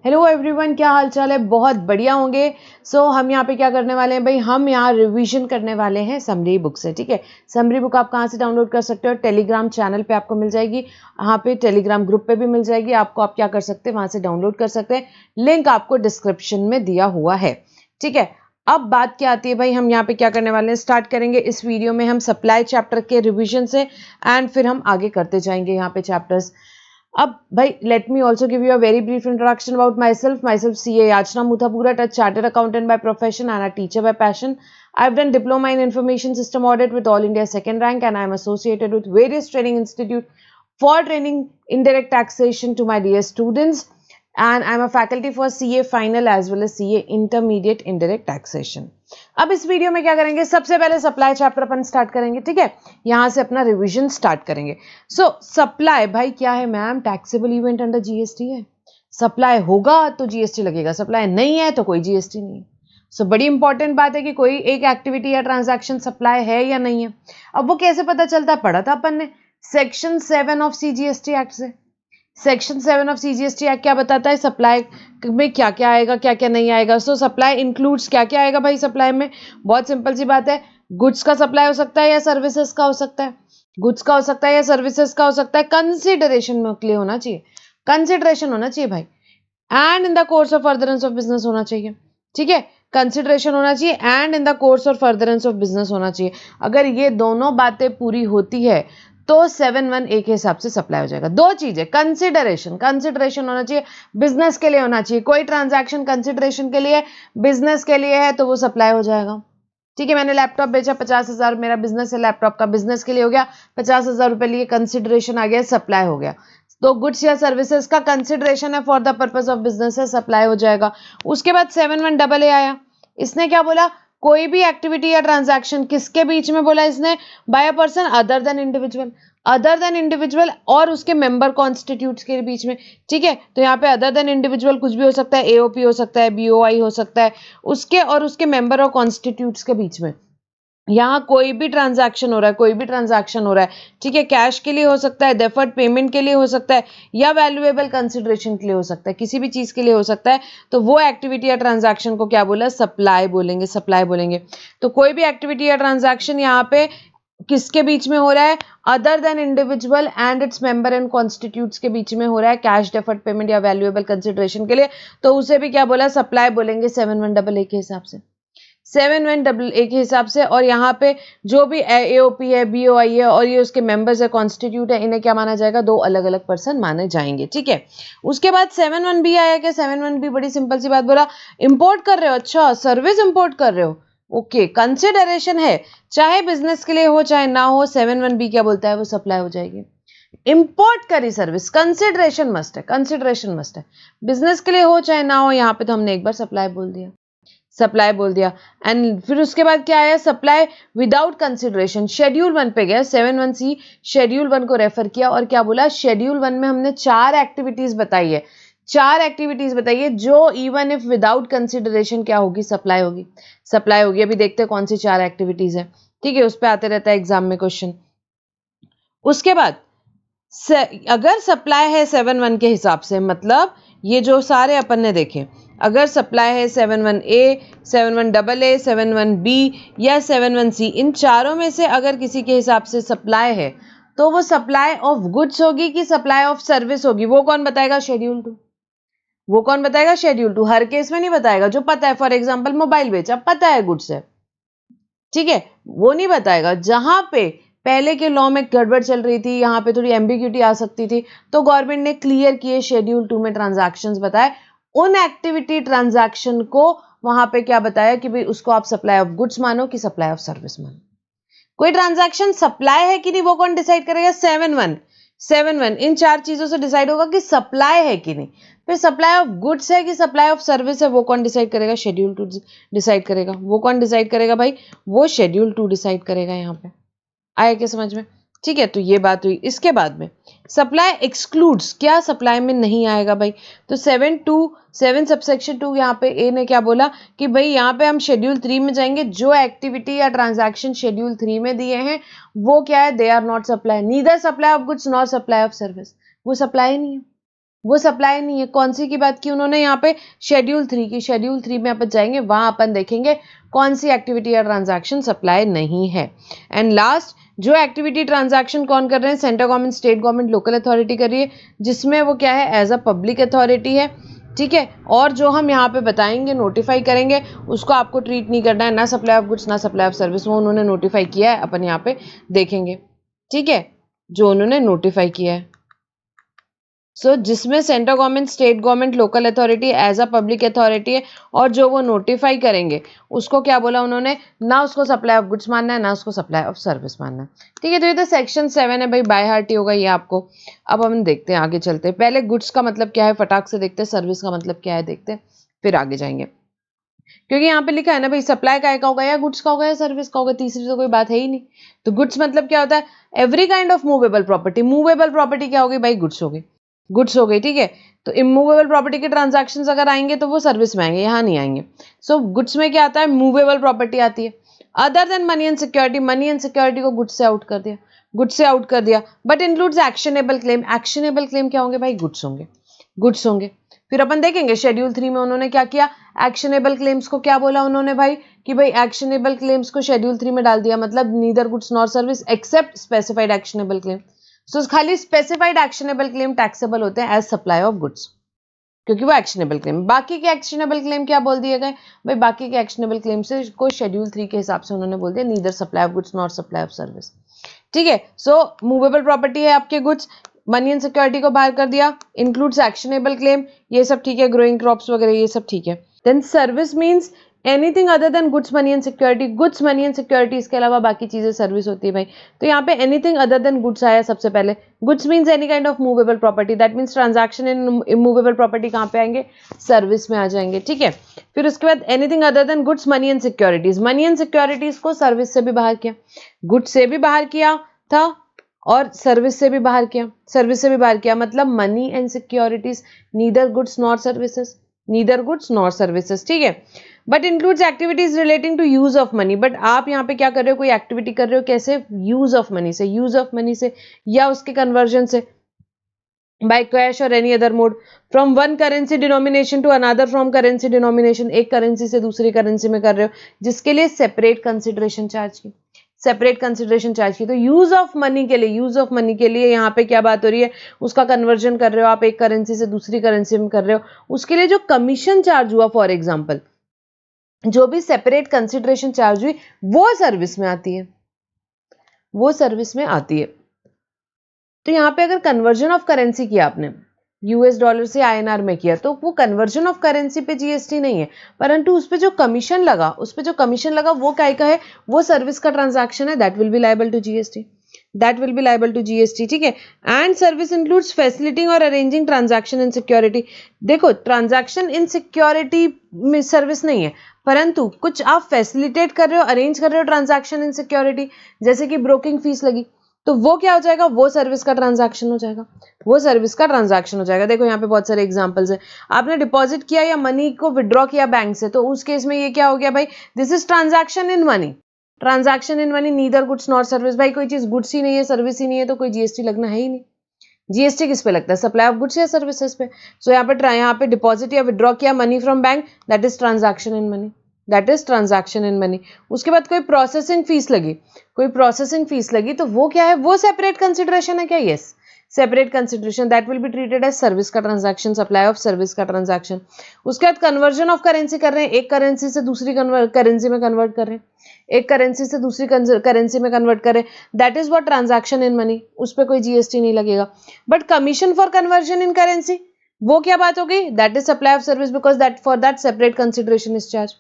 Hello everyone, क्या हाल चाल है? बहुत बढ़िया होंगे। हम यहाँ पे क्या करने वाले हैं भाई, हम यहाँ रिवीजन करने वाले हैं समरी बुक से। ठीक है, समरी बुक आप कहाँ से डाउनलोड कर सकते हो? टेलीग्राम चैनल पे आपको मिल जाएगी, यहाँ पे टेलीग्राम ग्रुप पे भी मिल जाएगी आपको। आप क्या कर सकते हैं, वहाँ से डाउनलोड कर सकते हैं। लिंक आपको डिस्क्रिप्शन में दिया हुआ है। ठीक है, अब बात क्या आती है भाई, हम यहाँ पे क्या करने वाले हैं, स्टार्ट करेंगे इस वीडियो में हम सप्लाई चैप्टर के रिविजन से, एंड फिर हम आगे करते जाएंगे यहाँ पे चैप्टर्स। अब भाई let me also give you a very brief introduction about my CA Yachana Muthapura, chartered accountant by profession and a teacher by passion. I've done diploma in information system audit with All India second rank, and I am associated with various training institute for training indirect taxation to my dear students, and I'm a faculty for CA final as well as CA intermediate indirect taxation. अब इस video में क्या करेंगे, सबसे पहले supply chapter अपन start करेंगे। ठीक है, यहां से अपना रिवीजन स्टार्ट करेंगे। सप्लाई भाई क्या है ma'am? Taxable event under GST है। सप्लाई होगा तो जीएसटी लगेगा, सप्लाई नहीं है तो कोई जीएसटी नहीं है। बड़ी इंपॉर्टेंट बात है कि कोई एक एक्टिविटी या ट्रांजैक्शन सप्लाई है या नहीं है। अब वो कैसे पता चलता, पढ़ा था अपन ने सेक्शन 7 ऑफ CGST एक्ट से। सेक्शन 7 ऑफ CGST एक्ट क्या बताता है, सप्लाई में क्या क्या आएगा, क्या क्या नहीं आएगा। सप्लाई इंक्लूड्स क्या क्या आएगा भाई सप्लाई में? बहुत सिंपल सी बात है, गुड्स का सप्लाई हो सकता है या सर्विसेज का हो सकता है। गुड्स का हो सकता है या सर्विसेज का हो सकता है। कंसिडरेशन में क्लियर होना चाहिए, कंसिडरेशन होना चाहिए भाई, and in the course of furtherance of business होना चाहिए। ठीक है, कंसिडरेशन होना चाहिए and in the course of furtherance of business होना चाहिए। अगर ये दोनों बातें पूरी होती है तो 7(1)(a) के हिसाब से सप्लाई हो जाएगा। दो चीजें, कंसिडरेशन होना चाहिए, बिजनेस के लिए होना चाहिए। कोई ट्रांजैक्शन कंसिडरेशन के लिए, बिजनेस के लिए है तो वो सप्लाई हो जाएगा। ठीक है, मैंने लैपटॉप बेचा 50,000, मेरा बिजनेस है लैपटॉप का, बिजनेस के लिए हो गया, 50,000 रुपए लिए, कंसिडरेशन आ गया, सप्लाई हो गया। तो गुड्स या सर्विसेज का कंसिडरेशन है for the purpose of business है, सप्लाई हो जाएगा। उसके बाद 7(1)(a) आया, इसने क्या बोला, कोई भी एक्टिविटी या ट्रांजैक्शन किसके बीच में बोला इसने, by a person other than individual और उसके मेंबर कॉन्स्टिट्यूट्स के बीच में। ठीक है, तो यहाँ पे अदर देन इंडिविजुअल कुछ भी हो सकता है, AOP हो सकता है, BOI हो सकता है, उसके और उसके मेंबर और कॉन्स्टिट्यूट्स के बीच में यहाँ कोई भी ट्रांजैक्शन हो रहा है। ठीक है, कैश के लिए हो सकता है, डेफर्ड पेमेंट के लिए हो सकता है, या वैल्यूएबल कंसिडरेशन के लिए हो सकता है, किसी भी चीज के लिए हो सकता है। तो वो एक्टिविटी या ट्रांजैक्शन को क्या बोला, सप्लाई बोलेंगे। तो कोई भी एक्टिविटी या ट्रांजैक्शन यहाँ पे किसके बीच में हो रहा है, other than individual and its member and constitutes के बीच में हो रहा है, कैश, डेफर्ड पेमेंट या वैल्यूएबल कंसिडरेशन के लिए, तो उसे भी क्या बोला, सप्लाई बोलेंगे 7(1)(a) के हिसाब से, 7(1)(a) के हिसाब से। और यहाँ पे जो भी AOP है, BOI है और ये उसके मेंबर्स है, कॉन्स्टिट्यूट है, इन्हें क्या माना जाएगा, दो अलग अलग पर्सन माने जाएंगे। ठीक है, उसके बाद 7(1)(b) आया क्या? 7(1)(b) बड़ी सिंपल सी बात बोला, इंपोर्ट कर रहे हो, अच्छा सर्विस इंपोर्ट कर रहे हो, ओके, कंसिडरेशन है, चाहे बिजनेस के लिए हो चाहे ना हो, 7(1)(b) क्या बोलता है, वो सप्लाई हो जाएगी। इंपोर्ट करी सर्विस, कंसिडरेशन मस्ट है, बिजनेस के लिए हो चाहे ना हो, यहाँ पे तो हमने एक बार सप्लाई बोल दिया। एंड फिर उसके बाद क्या आया, सप्लाई विदाउट कंसिडरेशन, शेड्यूल 1 पे गया, 7(1)(c), शेड्यूल 1 को रेफर किया और क्या बोला, शेड्यूल 1 में हमने 4 एक्टिविटीज बताई है जो इवन इफ विदाउट कंसिडरेशन क्या होगी, सप्लाई होगी। अभी देखते हैं कौन सी 4 एक्टिविटीज है। ठीक है, उस पर आते रहता है एग्जाम में क्वेश्चन। उसके बाद अगर सप्लाई है 7(1) के हिसाब से, मतलब ये जो सारे अपन ने देखे, अगर सप्लाई है 7(1)(a), 7(1)(a), 7(1)(b) या 7(1)(c), इन चारों में से अगर किसी के हिसाब से सप्लाई है तो वो सप्लाई ऑफ गुड्स होगी कि सप्लाई ऑफ सर्विस होगी, वो कौन बताएगा, शेड्यूल 2। हर केस में नहीं बताएगा, जो पता है, फॉर एग्जाम्पल मोबाइल बेचा, पता है गुड्स है, ठीक है, वो नहीं बताएगा। जहां पे पहले के लॉ में गड़बड़ चल रही थी, यहाँ पे थोड़ी एम्बिग्यूटी आ सकती थी, तो गवर्नमेंट ने क्लियर किए, शेड्यूल 2 में ट्रांजैक्शंस बताए, उन एक्टिविटी ट्रांजैक्शन को वहां पे क्या बताया कि भाई उसको आप सप्लाई ऑफ गुड्स मानो कि सप्लाई ऑफ सर्विस मानो। कोई ट्रांजैक्शन सप्लाई है कि नहीं, वो कौन डिसाइड करेगा, 7(1) इन 4 चीजों से डिसाइड होगा कि सप्लाई है कि नहीं। फिर सप्लाई ऑफ गुड्स है कि सप्लाई ऑफ सर्विस है, वो कौन डिसाइड करेगा, शेड्यूल 2 डिसाइड करेगा। वो कौन डिसाइड करेगा भाई, वो शेड्यूल 2 डिसाइड करेगा। यहाँ पे आया क्या समझ में? ठीक है, तो ये बात हुई। इसके बाद में सप्लाई एक्सक्लूड्स, क्या सप्लाई में नहीं आएगा भाई, तो 7 सबसेक्शन 2 यहाँ पे ए ने क्या बोला कि भाई यहाँ पे हम शेड्यूल 3 में जाएंगे, जो एक्टिविटी या ट्रांजैक्शन शेड्यूल 3 में दिए हैं वो क्या है, they are not supply, neither supply of goods nor supply of service, वो सप्लाई नहीं है। वो सप्लाई नहीं है। कौन सी की बात की उन्होंने यहाँ पे? शेड्यूल 3 की। शेड्यूल 3 में अपन जाएंगे, वहां अपन देखेंगे कौन सी एक्टिविटी या ट्रांजैक्शन सप्लाई नहीं है। एंड लास्ट, जो एक्टिविटी ट्रांजैक्शन कौन कर रहे हैं? Central government, state government, local authority कर रही है, जिसमें वो क्या है? एज अ पब्लिक अथॉरिटी है, ठीक है। और जो हम यहाँ पे बताएंगे, नोटिफाई करेंगे, उसको आपको ट्रीट नहीं करना है, ना सप्लाई ऑफ गुड्स ना सप्लाई ऑफ सर्विस। वो उन्होंने नोटिफाई किया है, अपन यहाँ पे देखेंगे, ठीक है, जो उन्होंने नोटिफाई किया है। जिसमें central government, state government, local authority as a public authority है, और जो वो नोटिफाई करेंगे उसको क्या बोला उन्होंने? ना उसको सप्लाई ऑफ गुड्स मानना है, ना उसको सप्लाई ऑफ सर्विस मानना है, ठीक है। तो ये तो सेक्शन 7 है भाई, बाय हार्ट ही होगा ये आपको। अब हम देखते हैं, आगे चलते हैं। पहले गुड्स का मतलब क्या है फटाक से देखते हैं, सर्विस का मतलब क्या है देखते हैं, फिर आगे जाएंगे। क्योंकि यहाँ पे लिखा है ना भाई, सप्लाई का होगा या गुड्स का होगा या सर्विस का होगा, तीसरी तो कोई बात है ही नहीं। तो गुड्स मतलब क्या होता है? Every kind of movable property. Movable property क्या होगी भाई? गुड्स हो गई, गुड्स हो गई, ठीक है। तो इमूवेबल प्रॉपर्टी के ट्रांजैक्शंस अगर आएंगे तो वो सर्विस में आएंगे, यहाँ नहीं आएंगे। गुड्स में क्या आता है? मूवेबल प्रॉपर्टी आती है। Other than money and security, money and security को गुड्स से आउट कर दिया, गुड्स से आउट कर दिया। But includes actionable claim. Actionable claim क्या होंगे भाई? गुड्स होंगे, गुड्स होंगे। फिर अपन देखेंगे शेड्यूल 3 में उन्होंने क्या किया। एक्शनेबल क्लेम्स को क्या बोला उन्होंने भाई? कि भाई एक्शनेबल क्लेम्स को शेड्यूल 3 में डाल दिया, मतलब neither goods nor service except specified actionable claim. खाली स्पेसिफाइड एक्शनेबल क्लेम टैक्सेबल होते हैं एज सप्लाई ऑफ गुड्स, क्योंकि वो एक्शनेबल क्लेम। बाकी के एक्शनेबल क्लेम क्या बोल दिए गए भाई? बाकी के एक्शनेबल क्लेम से को शेड्यूल 3 के हिसाब से उन्होंने बोल दिया neither supply of goods nor supply of service, ठीक है। मूवेबल प्रॉपर्टी है आपके गुड्स, मनी एंड सिक्योरिटी को बाहर कर दिया, इंक्लूड्स एक्शनेबल क्लेम, ये सब ठीक है, ग्रोइंग क्रॉप्स वगैरह ये सब ठीक है। Then service means anything other than goods, money and security. Goods, money and security, इसके अलावा बाकी चीजें सर्विस होती है भाई। तो यहाँ pay anything other than goods आया सबसे पहले। Goods means any kind of movable property, that means transaction in immovable property कहाँ पे आएंगे? सर्विस में आ जाएंगे, ठीक है। फिर उसके बाद anything other than goods, money and securities. Money and securities को सर्विस से भी बाहर किया, गुड्स से भी बाहर किया था और सर्विस से भी बाहर किया। सर्विस से भी बाहर किया मतलब money and securities neither goods nor services, neither goods nor services, ठीक है। But includes activities relating to use of money. But आप यहाँ पे क्या कर रहे हो? कोई एक्टिविटी कर रहे हो, कैसे? यूज ऑफ मनी से, यूज ऑफ मनी से या उसके कन्वर्जन से, बाय कैश और any other mode, from one currency denomination to another, from currency denomination, एक करेंसी से दूसरी करेंसी में कर रहे हो, जिसके लिए सेपरेट कंसिडरेशन चार्ज की, सेपरेट कंसिडरेशन चार्ज की। तो यूज ऑफ मनी के लिए, यूज ऑफ मनी के लिए यहाँ पे क्या बात हो रही है? उसका कन्वर्जन कर रहे हो आप, एक करेंसी से दूसरी करेंसी में कर रहे हो, उसके लिए जो कमीशन चार्ज हुआ, फॉर एग्जाम्पल जो भी सेपरेट कंसिडरेशन चार्ज हुई, वो सर्विस में आती है, वो सर्विस में आती है। तो यहाँ पे अगर कन्वर्जन ऑफ करेंसी किया आपने, यूएस डॉलर से आईएनआर में किया, तो वो कन्वर्जन ऑफ करेंसी पे जीएसटी नहीं है, परंतु उस पे जो कमीशन लगा, उस पे जो कमीशन लगा वो काय का है? वो सर्विस का ट्रांजैक्शन है, that will be liable to GST, that will be liable to GST, ठीक है। एंड सर्विस इंक्लूड्स फैसिलिटिंग और अरेंजिंग ट्रांजैक्शन इन सिक्योरिटी। देखो, ट्रांजैक्शन इन सिक्योरिटी में सर्विस नहीं है, परंतु कुछ आप फैसिलिटेट कर रहे हो, अरेंज कर रहे हो ट्रांजैक्शन इन सिक्योरिटी, जैसे कि ब्रोकिंग फीस लगी, तो वो क्या हो जाएगा? वो सर्विस का ट्रांजैक्शन हो जाएगा, वो सर्विस का ट्रांजैक्शन हो जाएगा। देखो यहाँ पे बहुत सारे एग्जांपल्स हैं। आपने डिपॉजिट किया या मनी को विड्रॉ किया बैंक से, तो उस केस में ये क्या हो गया भाई? This is transaction in money, transaction in money, neither goods nor service. भाई कोई चीज गुड्स ही नहीं है, सर्विस ही नहीं है, तो कोई जीएसटी लगना है ही नहीं। जीएसटी किस पे लगता है? सप्लाई ऑफ गुड्स या सर्विसेज पे। यहाँ पे डिपॉजिट या विड्रॉ किया money from bank, that is transaction in money, that is transaction in money. उसके बाद कोई प्रोसेसिंग फीस लगी, कोई प्रोसेसिंग फीस लगी, तो वो क्या है? वो सेपरेट कंसिडरेशन है क्या? Yes, separate consideration, that will be treated as service का ट्रांजैक्शन, सप्लाई ऑफ सर्विस का ट्रांजैक्शन। उसके बाद कन्वर्जन ऑफ करेंसी कर रहे हैं, एक करेंसी से दूसरी करेंसी में कन्वर्ट कर रहे हैं, एक करेंसी से दूसरी करेंसी में कन्वर्ट करें, that is what transaction in money, उस पर कोई जीएसटी नहीं लगेगा। But commission for conversion in currency, वो क्या बात हो गई? That is supply of service, because that for that separate consideration is charge,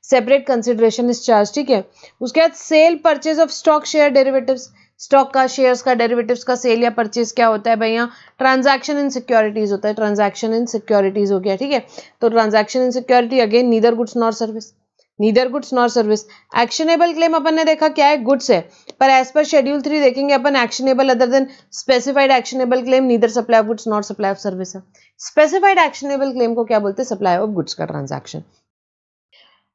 separate consideration is charge, ठीक है। उसके बाद cell purchase of stock share derivatives, stock का, शेयर्स का, डेरिवेटिव्स का सेल या परचेज क्या होता है भैया? ट्रांजैक्शन इन सिक्योरिटीज होता है, ट्रांजैक्शन इन सिक्योरिटीज हो गया, ठीक है। तो transaction in security again neither goods nor service, neither goods nor service. Actionable claim अपन ने देखा क्या है? गुड्स है, पर एज पर शेड्यूल 3 देखेंगे अपन actionable other than specified actionable claim neither supply of goods nor supply of service है। स्पेसिफाइड एक्शनेबल क्लेम को क्या बोलते हैं? सप्लाई ऑफ गुड्स का ट्रांजैक्शन।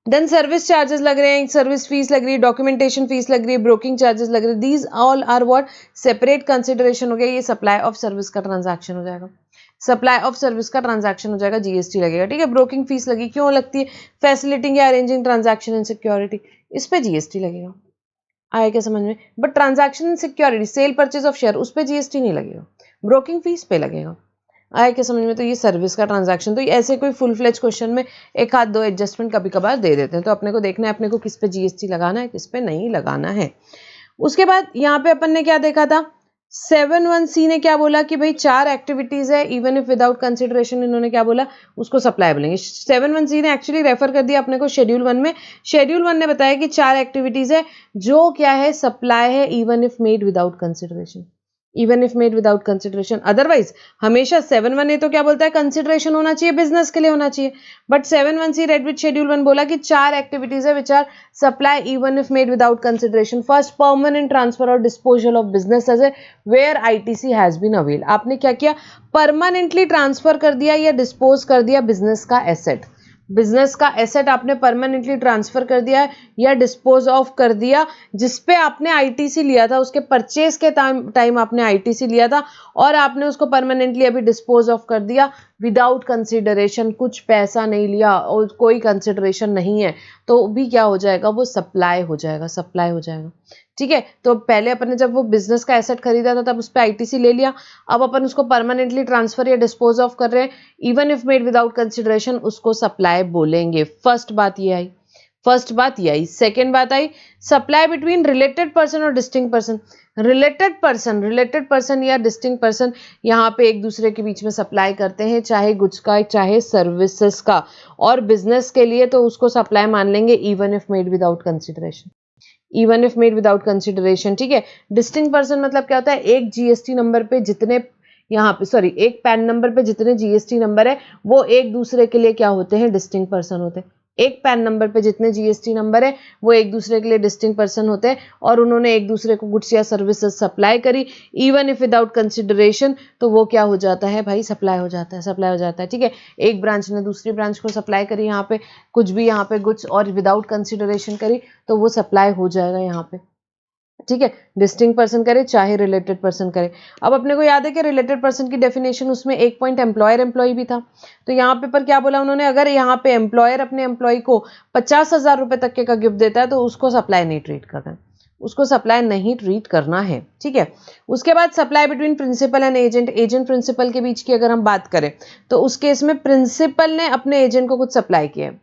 देन सर्विस चार्जेस लग रहे हैं, सर्विस फीस लग रही है, डॉक्यूमेंटेशन फीस लग रही है, ब्रोकिंग चार्जेस लग रहे हैं, these all are what? Separate consideration हो गया, ये सप्लाई ऑफ सर्विस का ट्रांजैक्शन हो जाएगा। सप्लाई ऑफ सर्विस का ट्रांजैक्शन हो जाएगा, जीएसटी लगेगा, ठीक है। ब्रोकिंग फीस लगी, क्यों लगती है, फैसिलिटिंग या अरेंजिंग ट्रांजैक्शन इन सिक्योरिटी, इस पे जीएसटी लगेगा, आया क्या समझ में। But transaction in security, cell purchase of share, उस पे जीएसटी नहीं लगेगा, ब्रोकिंग फीस पे लगेगा, आया क्या समझ में। तो ये सर्विस का ट्रांजैक्शन, तो ऐसे कोई फुल फ्लेज क्वेश्चन में एक हाथ दो एडजस्टमेंट कभी कभार दे देते हैं, तो अपने को देखना है अपने को किस पे जीएसटी लगाना है, किस पे नहीं लगाना है। उसके बाद यहाँ पे अपन ने क्या देखा था, 7(1)(c) ने क्या बोला कि भाई 4 एक्टिविटीज है, इवन इफ विदाउट कंसिडरेशन, इन्होंने क्या बोला, उसको सप्लाई बोलेंगे। 7(1)(c) ने एक्चुअली रेफर कर दिया अपने को शेड्यूल 1 में। शेड्यूल 1 ने बताया कि 4 एक्टिविटीज है जो क्या है, सप्लाई है, even if made without consideration, even if made without consideration. Otherwise हमेशा 7(1)(a) तो क्या बोलता है, कंसिडरेशन होना चाहिए, बिजनेस के लिए होना चाहिए, but 7(1)(c) read with schedule 1 बोला कि 4 एक्टिविटीज है which are supply even if made without consideration. First, permanent transfer और disposal of business as a where ITC has been availed. आपने क्या किया, परमानेंटली ट्रांसफर कर दिया या डिस्पोज कर दिया बिजनेस का एसेट, बिजनेस का एसेट आपने परमानेंटली ट्रांसफर कर दिया या डिस्पोज ऑफ कर दिया, जिसपे आपने आईटीसी लिया था, उसके परचेज के टाइम आपने आईटीसी लिया था और आपने उसको परमानेंटली अभी डिस्पोज ऑफ कर दिया विदाउट कंसिडरेशन, कुछ पैसा नहीं लिया और कोई कंसिडरेशन नहीं है, तो भी क्या हो जाएगा, वो सप्लाई हो जाएगा, सप्लाई हो जाएगा, ठीक है। तो पहले अपन ने जब वो बिजनेस का एसेट खरीदा था तब उस पर आईटीसी ले लिया, अब अपन उसको परमानेंटली ट्रांसफर या डिस्पोज ऑफ कर रहे हैं, even if made without consideration, उसको सप्लाई बोलेंगे। फर्स्ट बात ये आई, फर्स्ट बात ये आई। सेकेंड बात आई, सप्लाई बिटवीन रिलेटेड पर्सन और डिस्टिंक्ट पर्सन। रिलेटेड पर्सन या डिस्टिंक्ट पर्सन यहाँ पे एक दूसरे के बीच में सप्लाई करते हैं, चाहे गुड्स का चाहे सर्विसेज का, और बिजनेस के लिए तो उसको सप्लाई मान लेंगे even if made without consideration, even if made without consideration, ठीक है। डिस्टिंक्ट पर्सन मतलब क्या होता है, एक जीएसटी नंबर पे जितने यहाँ पे एक पैन नंबर पे जितने जीएसटी नंबर है वो एक दूसरे के लिए क्या होते हैं, डिस्टिंक्ट पर्सन होते हैं। एक पैन नंबर पे जितने जीएसटी नंबर है वो एक दूसरे के लिए डिस्टिंक्ट पर्सन होते हैं और उन्होंने एक दूसरे को गुड्स या सर्विसेज सप्लाई करी इवन इफ विदाउट कंसिडरेशन, तो वो क्या हो जाता है भाई, सप्लाई हो जाता है, सप्लाई हो जाता है, ठीक है। एक ब्रांच ने दूसरी ब्रांच को सप्लाई करी यहाँ पे कुछ भी, यहाँ पे गुड्स और विदाउट कंसिडरेशन करी, तो वो सप्लाई हो जाएगा यहाँ पे, ठीक है। डिस्टिंक्ट पर्सन करे चाहे रिलेटेड पर्सन करे। अब अपने को याद है कि रिलेटेड पर्सन की डेफिनेशन उसमें एक पॉइंट एम्प्लॉयर एम्प्लॉय भी था, तो यहाँ पे पर क्या बोला उन्होंने, अगर यहाँ पे एम्प्लॉयर अपने एम्प्लॉय को 50,000 रुपए तक के का गिफ्ट देता है तो उसको सप्लाई नहीं ट्रीट करना है, उसको सप्लाई नहीं ट्रीट करना है, ठीक है। उसके बाद supply between principal and agent, agent principal के बीच की अगर हम बात करें तो उस केस में प्रिंसिपल ने अपने एजेंट को कुछ सप्लाई किया है,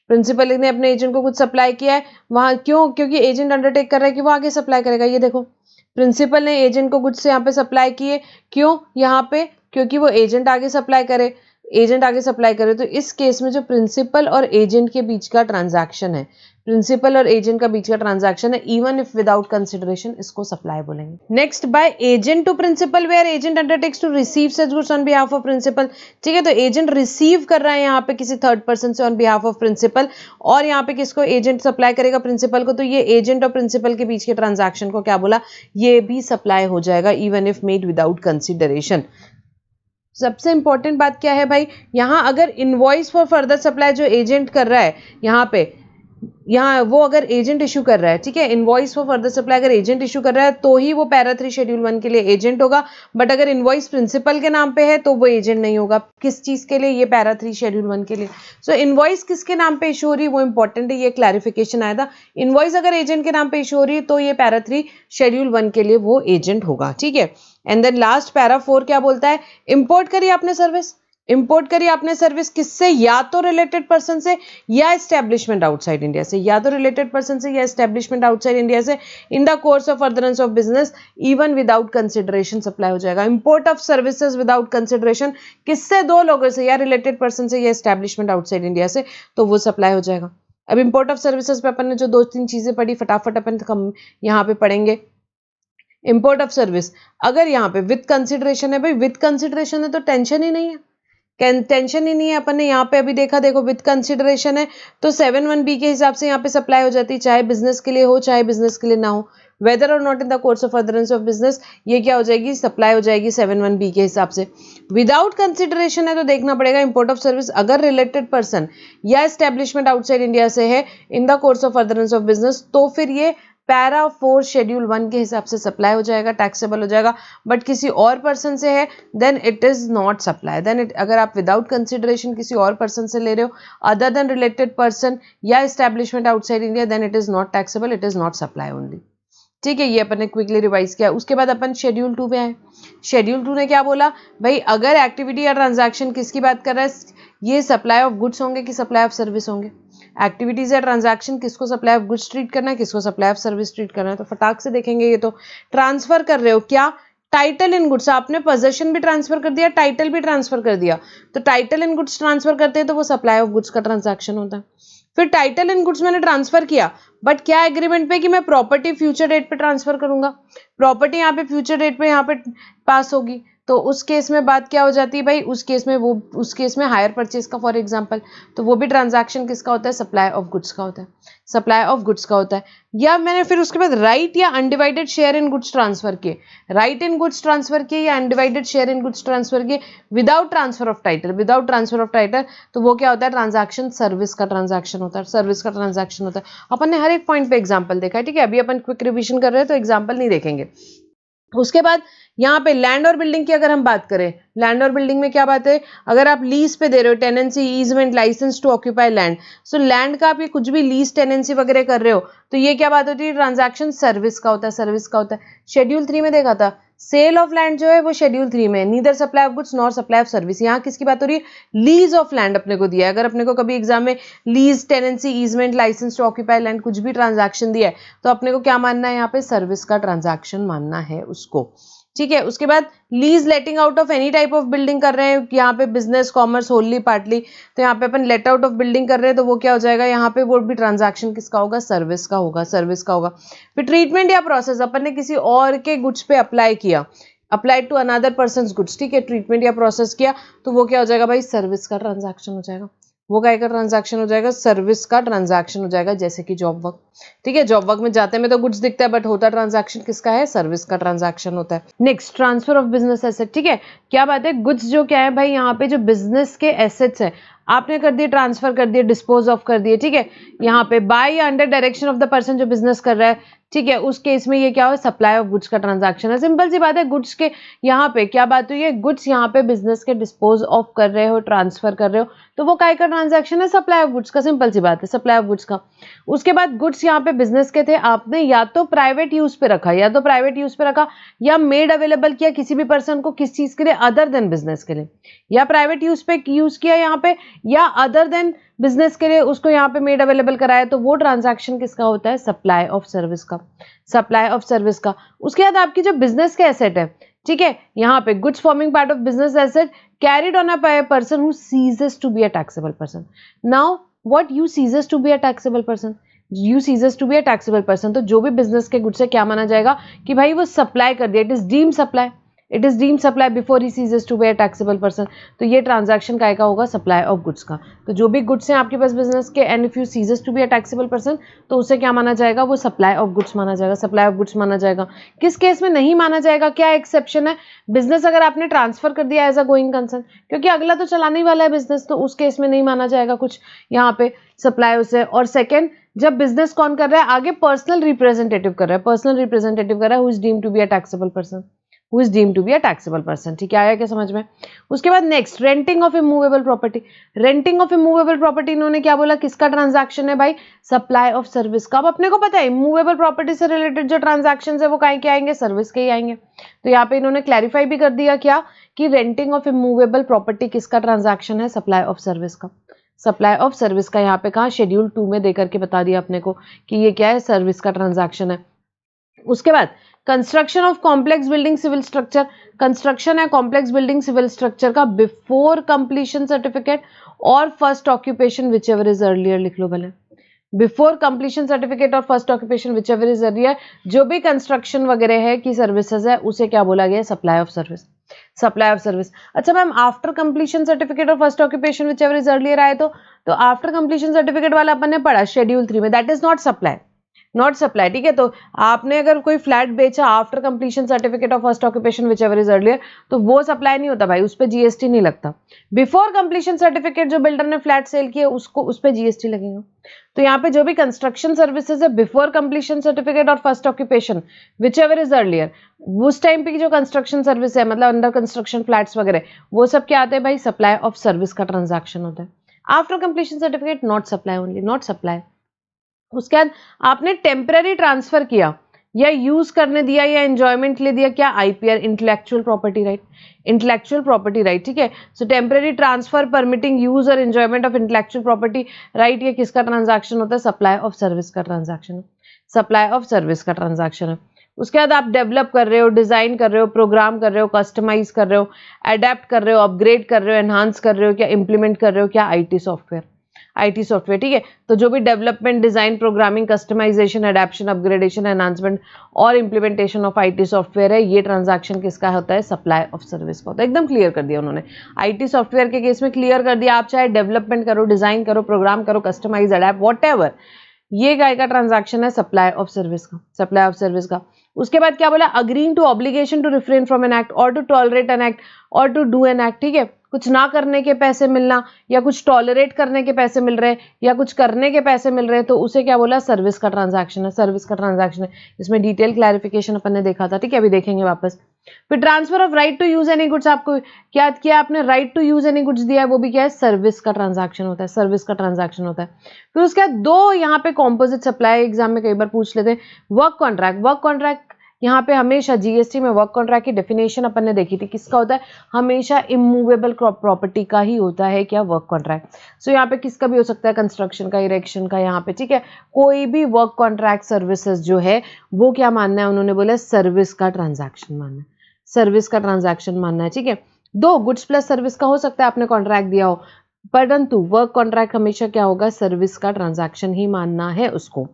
प्रिंसिपल ने अपने एजेंट को कुछ सप्लाई किया है वहां, क्यों, क्योंकि एजेंट अंडरटेक कर रहा है कि वो आगे सप्लाई करेगा। ये देखो प्रिंसिपल ने एजेंट को कुछ से यहाँ पे सप्लाई किए, क्यों यहाँ पे, क्योंकि वो एजेंट आगे सप्लाई करे, एजेंट आगे सप्लाई करे, तो इस केस में जो प्रिंसिपल और एजेंट के बीच का ट्रांजैक्शन है, प्रिंसिपल और एजेंट का बीच का ट्रांजैक्शन है इवन इफ विदाउट कंसिडरेशन, इसको सप्लाई बोलेंगे। Next, by agent to principal where agent undertakes to receive such goods on behalf of principal, ठीक है। तो एजेंट रिसीव कर रहा है यहाँ पे किसी थर्ड पर्सन से ऑन बिहाफ ऑफ प्रिंसिपल, और यहाँ पे किसको, एजेंट सप्लाई करेगा प्रिंसिपल को, तो ये एजेंट और प्रिंसिपल के बीच के ट्रांजैक्शन को क्या बोला, ये भी सप्लाई हो जाएगा even if made without consideration. सबसे इंपॉर्टेंट बात क्या है भाई, यहां अगर इनवॉइस फॉर फर्दर सप्लाई जो एजेंट कर रहा है यहाँ पे, यहाँ वो अगर एजेंट इशू कर रहा है, ठीक है, इनवॉइस फॉर फर्दर सप्लाई अगर एजेंट इशू कर रहा है तो ही वो पैरा 3 शेड्यूल 1 के लिए एजेंट होगा, बट अगर इनवॉइस प्रिंसिपल के नाम पे है तो वो एजेंट नहीं होगा। किस चीज के लिए, ये पैरा 3 शेड्यूल 1 के लिए। सो इनवॉइस किसके नाम पे इशू हो रही है वो इंपॉर्टेंट है, ये क्लैरिफिकेशन आया था। इनवॉइस अगर एजेंट के नाम पे इशू हो रही है तो ये पैरा 3 शेड्यूल 1 के लिए वो एजेंट होगा, ठीक है। एंड देन लास्ट पैरा 4 क्या बोलता है, इंपोर्ट करिए आपने सर्विस, इंपोर्ट करिए आपने सर्विस किससे, या तो रिलेटेड पर्सन से या एस्टेब्लिशमेंट आउटसाइड इंडिया से, या तो रिलेटेड पर्सन से या एस्टेब्लिशमेंट आउटसाइड इंडिया से, इन the course of furtherance of business even without consideration supply हो जाएगा। Import of services without consideration किससे, 2 लोगों से, या रिलेटेड पर्सन से या एस्टेब्लिशमेंट आउटसाइड इंडिया से, तो वो सप्लाई हो जाएगा। अब इंपोर्ट ऑफ सर्विसेज पे अपन ने जो 2-3 चीजें पढ़ी फटाफट अपन यहाँ पे पढ़ेंगे। इंपोर्ट ऑफ सर्विस अगर यहाँ पे विद कंसिडरेशन है, भाई विद कंसिडरेशन है तो टेंशन ही नहीं है, टेंशन ही नहीं है। अपन ने यहाँ पे अभी देखा, देखो विद कंसिडरेशन है तो 7(1)(b) के हिसाब से यहाँ पे सप्लाई हो जाती है, चाहे बिजनेस के लिए हो चाहे बिजनेस के लिए ना हो, वेदर और not in the course of furtherance of business, ये क्या हो जाएगी, सप्लाई हो जाएगी 7(1)(b) के हिसाब से। विदाउट कंसिडरेशन है तो देखना पड़ेगा इंपोर्ट ऑफ सर्विस अगर रिलेटेड पर्सन या एस्टेब्लिशमेंट आउटसाइड इंडिया से है इन the course of furtherance of business, तो फिर ये पैरा 4 शेड्यूल 1 के हिसाब से सप्लाई हो जाएगा, टैक्सेबल हो जाएगा, बट किसी और पर्सन से है then it is not supply. Then अगर आप विदाउट कंसिडरेशन किसी और पर्सन से ले रहे हो अदर देन रिलेटेड पर्सन या establishment outside India, then it is not taxable, it is not supply only. ठीक है, ये अपन ने क्विकली रिवाइज किया। उसके बाद अपन शेड्यूल 2 पे आए। शेड्यूल 2 ने क्या बोला भाई, अगर एक्टिविटी या ट्रांजैक्शन किसकी बात कर रहा है, ये सप्लाई ऑफ गुड्स होंगे कि सप्लाई ऑफ सर्विस होंगे। एक्टिविटीज या ट्रांजैक्शन किसको सप्लाई ऑफ गुड्स ट्रीट करना है, किसको सप्लाई ऑफ सर्विस ट्रीट करना है। तो फटाक से देखेंगे, ये तो ट्रांसफर कर रहे हो क्या, टाइटल इन गुड्स। आपने पोजेशन भी ट्रांसफर कर दिया, टाइटल भी ट्रांसफर कर दिया, तो टाइटल इन गुड्स ट्रांसफर करते हैं तो वो सप्लाई ऑफ गुड्स का ट्रांजैक्शन होता है। फिर टाइटल इन गुड्स मैंने ट्रांसफर किया, बट क्या एग्रीमेंट पे कि मैं प्रॉपर्टी फ्यूचर डेट पे ट्रांसफर करूंगा। प्रॉपर्टी यहाँ पे फ्यूचर डेट पे यहाँ पे पास होगी, तो उस केस में बात क्या हो जाती है भाई, उस केस में हायर परचेज का फॉर एग्जांपल, तो वो भी ट्रांजैक्शन किसका होता है, सप्लाई ऑफ गुड्स का होता है, सप्लाई ऑफ गुड्स का होता है। या मैंने फिर उसके बाद राइट या undivided share in goods transfer किए, राइट इन गुड्स ट्रांसफर किए या undivided share in goods transfer किए without transfer of title, without transfer of title, तो वो क्या होता है, ट्रांजैक्शन सर्विस का ट्रांजैक्शन होता है, सर्विस का ट्रांजैक्शन होता है। अपन ने हर एक पॉइंट पे एग्जांपल देखा है, ठीक है, अभी अपन क्विक रिवीजन कर रहे हैं तो एग्जांपल नहीं देखेंगे। उसके बाद यहाँ पे लैंड और बिल्डिंग की अगर हम बात करें, लैंड और बिल्डिंग में क्या बात है, अगर आप लीज पे दे रहे हो, tenancy, easement, licence to occupy land, so land का आप ये कुछ भी लीज टेनेंसी वगैरह कर रहे हो, तो ये क्या बात होती है, ट्रांजैक्शन सर्विस का होता है, सर्विस का होता है। शेड्यूल 3 में देखा था, सेल ऑफ लैंड जो है वो शेड्यूल 3 में, neither supply of goods nor supply of service. यहाँ किसकी बात हो रही है, लीज ऑफ लैंड अपने को दिया है। अगर अपने को कभी एग्जाम में lease, tenancy, easement, licence to occupy land कुछ भी ट्रांजैक्शन दिया है, तो अपने को क्या मानना है, यहाँ पे सर्विस का ट्रांजैक्शन मानना है उसको। ठीक है, उसके बाद lease letting out of any type of building कर रहे हैं, यहाँ पे बिजनेस, कॉमर्स, होली, पार्टली, तो यहाँ पे अपन लेट आउट ऑफ बिल्डिंग कर रहे हैं, तो वो क्या हो जाएगा, यहाँ पे वो भी ट्रांजैक्शन किसका होगा, सर्विस का होगा, सर्विस का होगा। फिर ट्रीटमेंट या प्रोसेस, अपन ने किसी और के गुड्स पे अप्लाई किया, applied to another persons goods, ठीक है, ट्रीटमेंट या प्रोसेस किया, तो वो क्या हो जाएगा भाई, सर्विस का ट्रांजैक्शन हो जाएगा। वो क्या का ट्रांजैक्शन हो जाएगा, सर्विस का ट्रांजैक्शन हो जाएगा। जैसे कि जॉब वर्क, ठीक है, जॉब वर्क में जाते में तो गुड्स दिखता है, बट होता ट्रांजैक्शन किसका है, सर्विस का ट्रांजैक्शन होता है। Next, transfer of business asset, ठीक है, क्या बात है, गुड्स जो क्या है भाई, यहाँ पे जो बिजनेस के एसेट्स है आपने कर दिए, ट्रांसफर कर दिए, डिस्पोज ऑफ कर दिए, ठीक है, यहाँ पे बाय या under direction of the person जो बिजनेस कर रहा है, ठीक है, उस केस में ये क्या हो, सप्लाई ऑफ गुड्स का ट्रांजैक्शन है। सिंपल सी बात है, गुड्स के यहाँ पे क्या बात हुई है, गुड्स यहाँ पे बिजनेस के डिस्पोज ऑफ कर रहे हो, ट्रांसफर कर रहे हो, तो वो काय का ट्रांजैक्शन है, सप्लाई ऑफ गुड्स का, सिंपल सी बात है, सप्लाई ऑफ गुड्स का। उसके बाद गुड्स यहाँ पे बिजनेस के थे, आपने या तो प्राइवेट यूज पे रखा, या तो प्राइवेट यूज पे रखा, या मेड अवेलेबल किया किसी भी पर्सन को, किस चीज के लिए, अदर देन बिजनेस के लिए, या प्राइवेट यूज पे यूज किया यहाँ पे, या अदर देन बिजनेस के लिए उसको यहाँ पे मेड अवेलेबल कराया, तो वो ट्रांजैक्शन किसका होता है, सप्लाई ऑफ सर्विस का, सप्लाई ऑफ सर्विस का। उसके बाद आपकी जो बिजनेस के एसेट है, ठीक है, यहाँ पे goods forming part of business asset carried on a person who ceases to be a taxable person. Now what you ceases to be a taxable person, you ceases to be a taxable person, तो जो भी business के goods है क्या माना जाएगा कि भाई वो सप्लाई कर दिया, it is deemed supply, it is deemed supply before he ceases to be a taxable person, तो ये ट्रांजैक्शन काय का होगा, सप्लाई ऑफ गुड्स का। तो जो भी गुड्स हैं आपके पास बिजनेस के, and if you ceases to be a taxable person, तो उसे क्या माना जाएगा, वो सप्लाई ऑफ गुड्स माना जाएगा, सप्लाई ऑफ गुड्स माना जाएगा। किस केस में नहीं माना जाएगा, क्या एक्सेप्शन है, बिजनेस अगर आपने ट्रांसफर कर दिया एज अ गोइंग कंसर्न, क्योंकि अगला तो चलाने ही वाला है बिजनेस, तो उस केस में नहीं माना जाएगा कुछ यहाँ पे सप्लाई उसे। और सेकेंड, जब बिजनेस कौन कर रहा है, आगे पर्सनल रिप्रेजेंटेटिव कर रहा है, पर्सनल रिप्रेजेंटेटिव कर रहा है, who is deemed to be a taxable person, who is deemed to be a taxable person, ठीक है, आया क्या समझ में। उसके बाद next, renting of immovable property, renting of immovable property इन्होंने क्या बोला, किसका ट्रांजैक्शन है भाई, सप्लाई ऑफ सर्विस का। अब अपने को पता है इमूवेबल प्रॉपर्टी से रिलेटेड जो ट्रांजैक्शन है वो काहे के आएंगे, सर्विस के ही आएंगे। तो यहाँ पे इन्होंने क्लैरिफाई भी कर दिया क्या, कि रेंटिंग ऑफ इमूवेबल प्रॉपर्टी किसका ट्रांजैक्शन है, सप्लाई ऑफ सर्विस का, सप्लाई ऑफ सर्विस का। यहाँ पे कहा शेड्यूल 2 में देकर के बता दिया अपने को कि ये क्या है, सर्विस का ट्रांजैक्शन है। उसके बाद construction of complex building civil structure, construction है कॉम्प्लेक्स बिल्डिंग सिविल स्ट्रक्चर का बिफोर कंप्लीशन सर्टिफिकेट और first occupation whichever is earlier, लिख लो भले, बिफोर कंप्लीशन सर्टिफिकेट और first occupation whichever is earlier, जो भी कंस्ट्रक्शन वगैरह है की सर्विसेज है उसे क्या बोला गया, supply of service, supply of service. अच्छा मैम, आफ्टर कंप्लीशन सर्टिफिकेट और first occupation whichever is earlier आए तो आफ्टर कंप्लीशन सर्टिफिकेट वाला अपन ने पढ़ा शेड्यूल 3 में, that is not supply, not supply, ठीक है। तो आपने अगर कोई फ्लैट बेचा after completion certificate of first occupation whichever is earlier, तो वो सप्लाई नहीं होता भाई, उस पर जीएसटी नहीं लगता। बिफोर कंप्लीशन सर्टिफिकेट जो बिल्डर ने फ्लैट सेल किया उसको, उस पर जीएसटी लगेगा। तो यहाँ पे जो भी कंस्ट्रक्शन सर्विसेज है बिफोर कंप्लीशन सर्टिफिकेट और first occupation whichever is earlier, उस टाइम पे की जो कंस्ट्रक्शन सर्विस है, मतलब अंडर कंस्ट्रक्शन फ्लैट्स वगैरह, वो सब क्या आते हैं भाई, सप्लाई ऑफ सर्विस का ट्रांजैक्शन होता है। After completion certificate not supply, only not supply. उसके बाद आपने टेम्पररी ट्रांसफर किया या यूज करने दिया या एंजॉयमेंट के लिए दिया, क्या, IPR, intellectual property right, intellectual property right, ठीक है। सो टेम्पररी ट्रांसफर परमिटिंग यूज और enjoyment of intellectual property right, ये किसका ट्रांजैक्शन होता है, सप्लाई ऑफ सर्विस का ट्रांजैक्शन है, सप्लाई ऑफ सर्विस का ट्रांजैक्शन है। उसके बाद आप डेवलप कर रहे हो, डिजाइन कर रहे हो, प्रोग्राम कर रहे हो, कस्टमाइज कर रहे हो, अडेप्ट कर रहे हो, अपग्रेड कर रहे हो, एनहांस कर रहे हो, क्या इंप्लीमेंट कर रहे हो, क्या आईटी सॉफ्टवेयर, आईटी सॉफ्टवेयर, ठीक है। तो जो भी development, design, programming, customisation, adaption, upgradation, enhancement और इंप्लीमेंटेशन ऑफ आईटी सॉफ्टवेयर है, ये ट्रांजैक्शन किसका होता है, सप्लाई ऑफ सर्विस का होता है। एकदम क्लियर कर दिया उन्होंने, आईटी सॉफ्टवेयर के केस में क्लियर कर दिया। आप चाहे डेवलपमेंट करो, डिजाइन करो, प्रोग्राम करो, कस्टमाइज, अडेप्ट, व्हाटएवर, ये काय का ट्रांजैक्शन है, सप्लाई ऑफ सर्विस का, सप्लाई ऑफ सर्विस का। उसके बाद क्या बोला, agreeing to obligation to refrain from an act और टू टॉलरेट एन एक्ट और टू डू एन एक्ट, ठीक है। कुछ ना करने के पैसे मिलना, या कुछ टॉलरेट करने के पैसे मिल रहे हैं, या कुछ करने के पैसे मिल रहे हैं, तो उसे क्या बोला, सर्विस का ट्रांजैक्शन है, सर्विस का ट्रांजैक्शन है। इसमें डिटेल क्लैरिफिकेशन अपन ने देखा था, ठीक है, अभी देखेंगे वापस। फिर transfer of right to use any goods, आपको क्या किया आपने, right to use any goods दिया है, वो भी क्या है, सर्विस का ट्रांजैक्शन होता है, सर्विस का ट्रांजैक्शन होता है। फिर उसके बाद दो यहाँ पे कॉम्पोजिट सप्लाई, एग्जाम में कई बार पूछ लेते हैं, वर्क कॉन्ट्रैक्ट, वर्क कॉन्ट्रैक्ट यहाँ पे हमेशा जीएसटी में वर्क कॉन्ट्रैक्ट की डेफिनेशन अपन ने देखी थी, किसका होता है, हमेशा इमूवेबल प्रॉपर्टी का ही होता है, क्या, वर्क कॉन्ट्रैक्ट। सो यहाँ पे किसका भी हो सकता है, कंस्ट्रक्शन का, इरेक्शन का, यहाँ पे, ठीक है, कोई भी वर्क कॉन्ट्रैक्ट सर्विसेज जो है वो क्या मानना है, उन्होंने बोला सर्विस का ट्रांजैक्शन मानना है, सर्विस का ट्रांजैक्शन मानना है, ठीक है। दो गुड्स प्लस सर्विस का हो सकता है, आपने कॉन्ट्रैक्ट दिया हो, परंतु वर्क कॉन्ट्रैक्ट हमेशा क्या होगा, सर्विस का ट्रांजैक्शन ही मानना है उसको।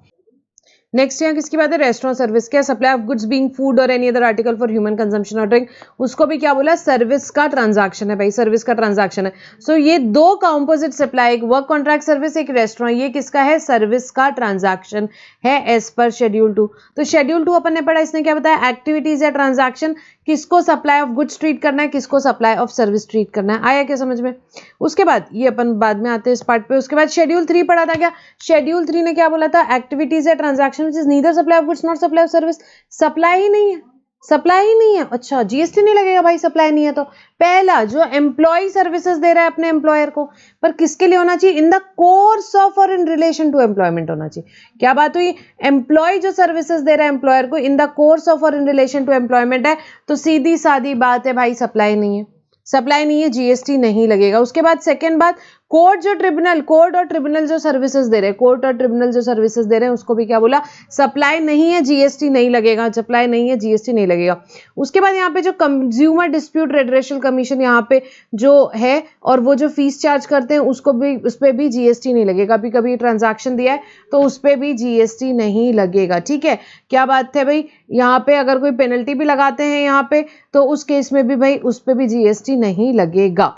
नेक्स्ट यहाँ किसकी बात है, रेस्टोरेंट सर्विस, क्या, supply of goods being food और any other article for human consumption और ड्रिंक, उसको भी क्या बोला, सर्विस का ट्रांजैक्शन है भाई, सर्विस का ट्रांजैक्शन है। सो ये दो कॉम्पोजिट सप्लाई, एक वर्क कॉन्ट्रैक्ट सर्विस, एक रेस्टोरेंट, ये किसका है, सर्विस का ट्रांजैक्शन है एज पर शेड्यूल 2। तो शेड्यूल 2 अपन ने पढ़ा, इसने क्या बताया, एक्टिविटीज या ट्रांजैक्शन, किसको सप्लाई ऑफ गुड्स ट्रीट करना है, किसको सप्लाई ऑफ सर्विस ट्रीट करना है, आया क्या समझ में। उसके बाद ये अपन बाद में आते हैं इस पार्ट पे। उसके बाद शेड्यूल 3 पढ़ा था, क्या, शेड्यूल 3 ने क्या बोला था, एक्टिविटीज या transaction which is neither supply of goods not supply of service, supply ही नहीं है, सप्लाई ही नहीं है, अच्छा जीएसटी नहीं लगेगा भाई, सप्लाई नहीं है तो। पहला, जो एम्प्लॉय सर्विसेज दे रहा है अपने एम्प्लॉयर को, पर किसके लिए होना चाहिए, इन द कोर्स ऑफ और इन रिलेशन टू एम्प्लॉयमेंट होना चाहिए। क्या बात हुई, एम्प्लॉय जो सर्विसेज दे रहा है एम्प्लॉयर को इन द कोर्स ऑफ और इन रिलेशन टू एम्प्लॉयमेंट है, तो सीधी सादी बात है भाई, सप्लाई नहीं है, सप्लाई नहीं है, जीएसटी नहीं लगेगा। उसके बाद सेकेंड बात, कोर्ट जो ट्रिब्यूनल, कोर्ट और ट्रिब्यूनल जो सर्विसेज दे रहे हैं, कोर्ट और ट्रिब्यूनल जो सर्विसेज दे रहे हैं, उसको भी क्या बोला, सप्लाई नहीं है, जीएसटी नहीं लगेगा, सप्लाई नहीं है, जीएसटी नहीं लगेगा। उसके बाद यहाँ पे जो कंज्यूमर डिस्प्यूट रेडरेशल कमीशन यहाँ पे जो है, और वो जो फीस चार्ज करते हैं उसको भी, उस पर भी जीएसटी नहीं लगेगा। कभी कभी ट्रांजैक्शन दिया है तो उस पर भी जीएसटी नहीं लगेगा, ठीक है। क्या बात है भाई, यहाँ पे अगर कोई पेनल्टी भी लगाते हैं यहाँ पे, तो उस केस में भी भाई उस पर भी जीएसटी नहीं लगेगा,